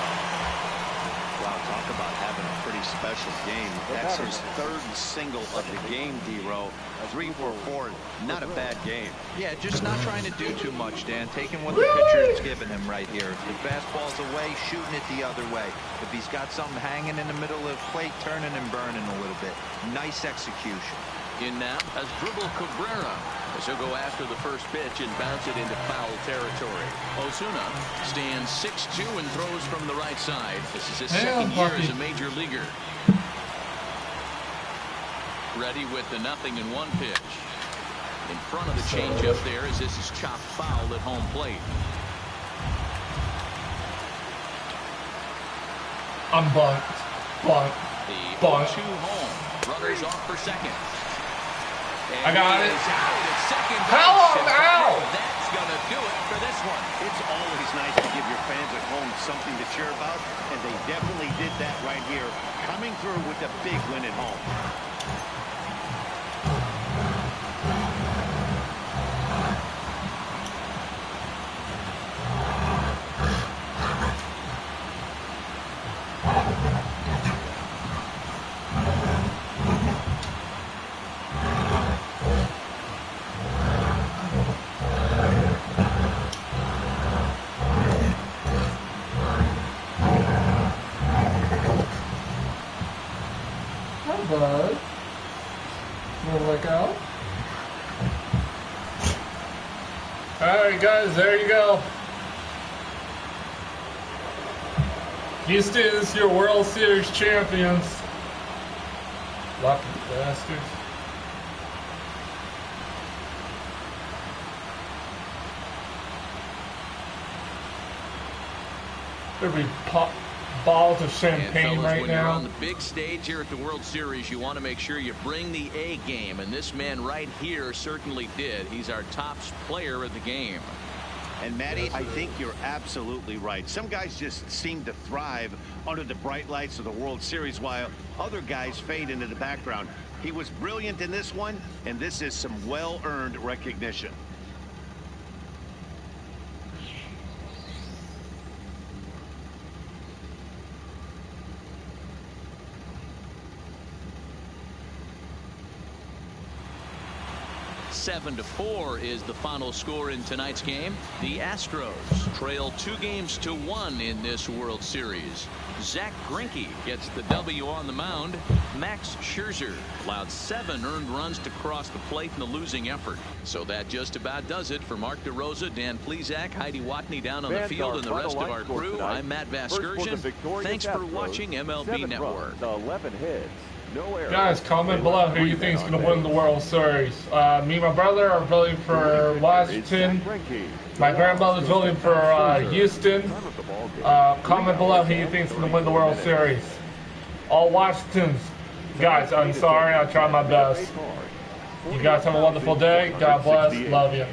S3: Wow, talk about having a pretty special game. That's his 3rd single of the game, D-Row. 3 for 4. Not a bad game.
S5: Yeah, just not trying to do too much, Dan. Taking what the pitcher is giving him right here. If the fastball's away, shooting it the other way. If he's got something hanging in the middle of the plate, turning and burning a little bit. Nice execution.
S2: In now has dribble Cabrera as he'll go after the first pitch and bounce it into foul territory. Ozuna stands 6'2" and throws from the right side. This is his second year as a major leaguer. Ready with the 0-1 pitch. In front of the changeup there as this is chopped foul at home plate.
S1: I'm bunt.
S2: The 0-2 home. Runners off for second. And
S1: I got it.
S2: How
S1: long out?
S2: That's going to do it for this one.
S3: It's always nice to give your fans at home something to cheer about, and they definitely did that right here, coming through with a big win at home.
S1: Bud. Wanna let go? Alright guys, there you go. Houston is your World Series champions. Lucky bastards. There'll be balls of champagne
S2: fellas,
S1: right
S2: when
S1: now.
S2: You're on the big stage here at the World Series, you want to make sure you bring the A game, and this man right here certainly did. He's our top player of the game.
S3: And Matty, I think you're absolutely right. Some guys just seem to thrive under the bright lights of the World Series while other guys fade into the background. He was brilliant in this one, and this is some well-earned recognition.
S2: Seven to 4 is the final score in tonight's game. The Astros trail 2-1 in this World Series. Zach Greinke gets the W on the mound. Max Scherzer allowed 7 earned runs to cross the plate in the losing effort. So that just about does it for Mark DeRosa, Dan Plesac, Heidi Watney down on the field, and the rest of our crew. I'm Matt Vasgersian. Thanks for watching MLB Network.
S6: 11 hits. No errors.
S1: Guys, comment below who you think is going to win the World Series. Me and my brother are voting for Washington. My grandmother's voting for Houston. Comment below who you think is going to win the World Series. All Washingtons. Guys, I'm sorry. I'll try my best. You guys have a wonderful day. God bless. Love you.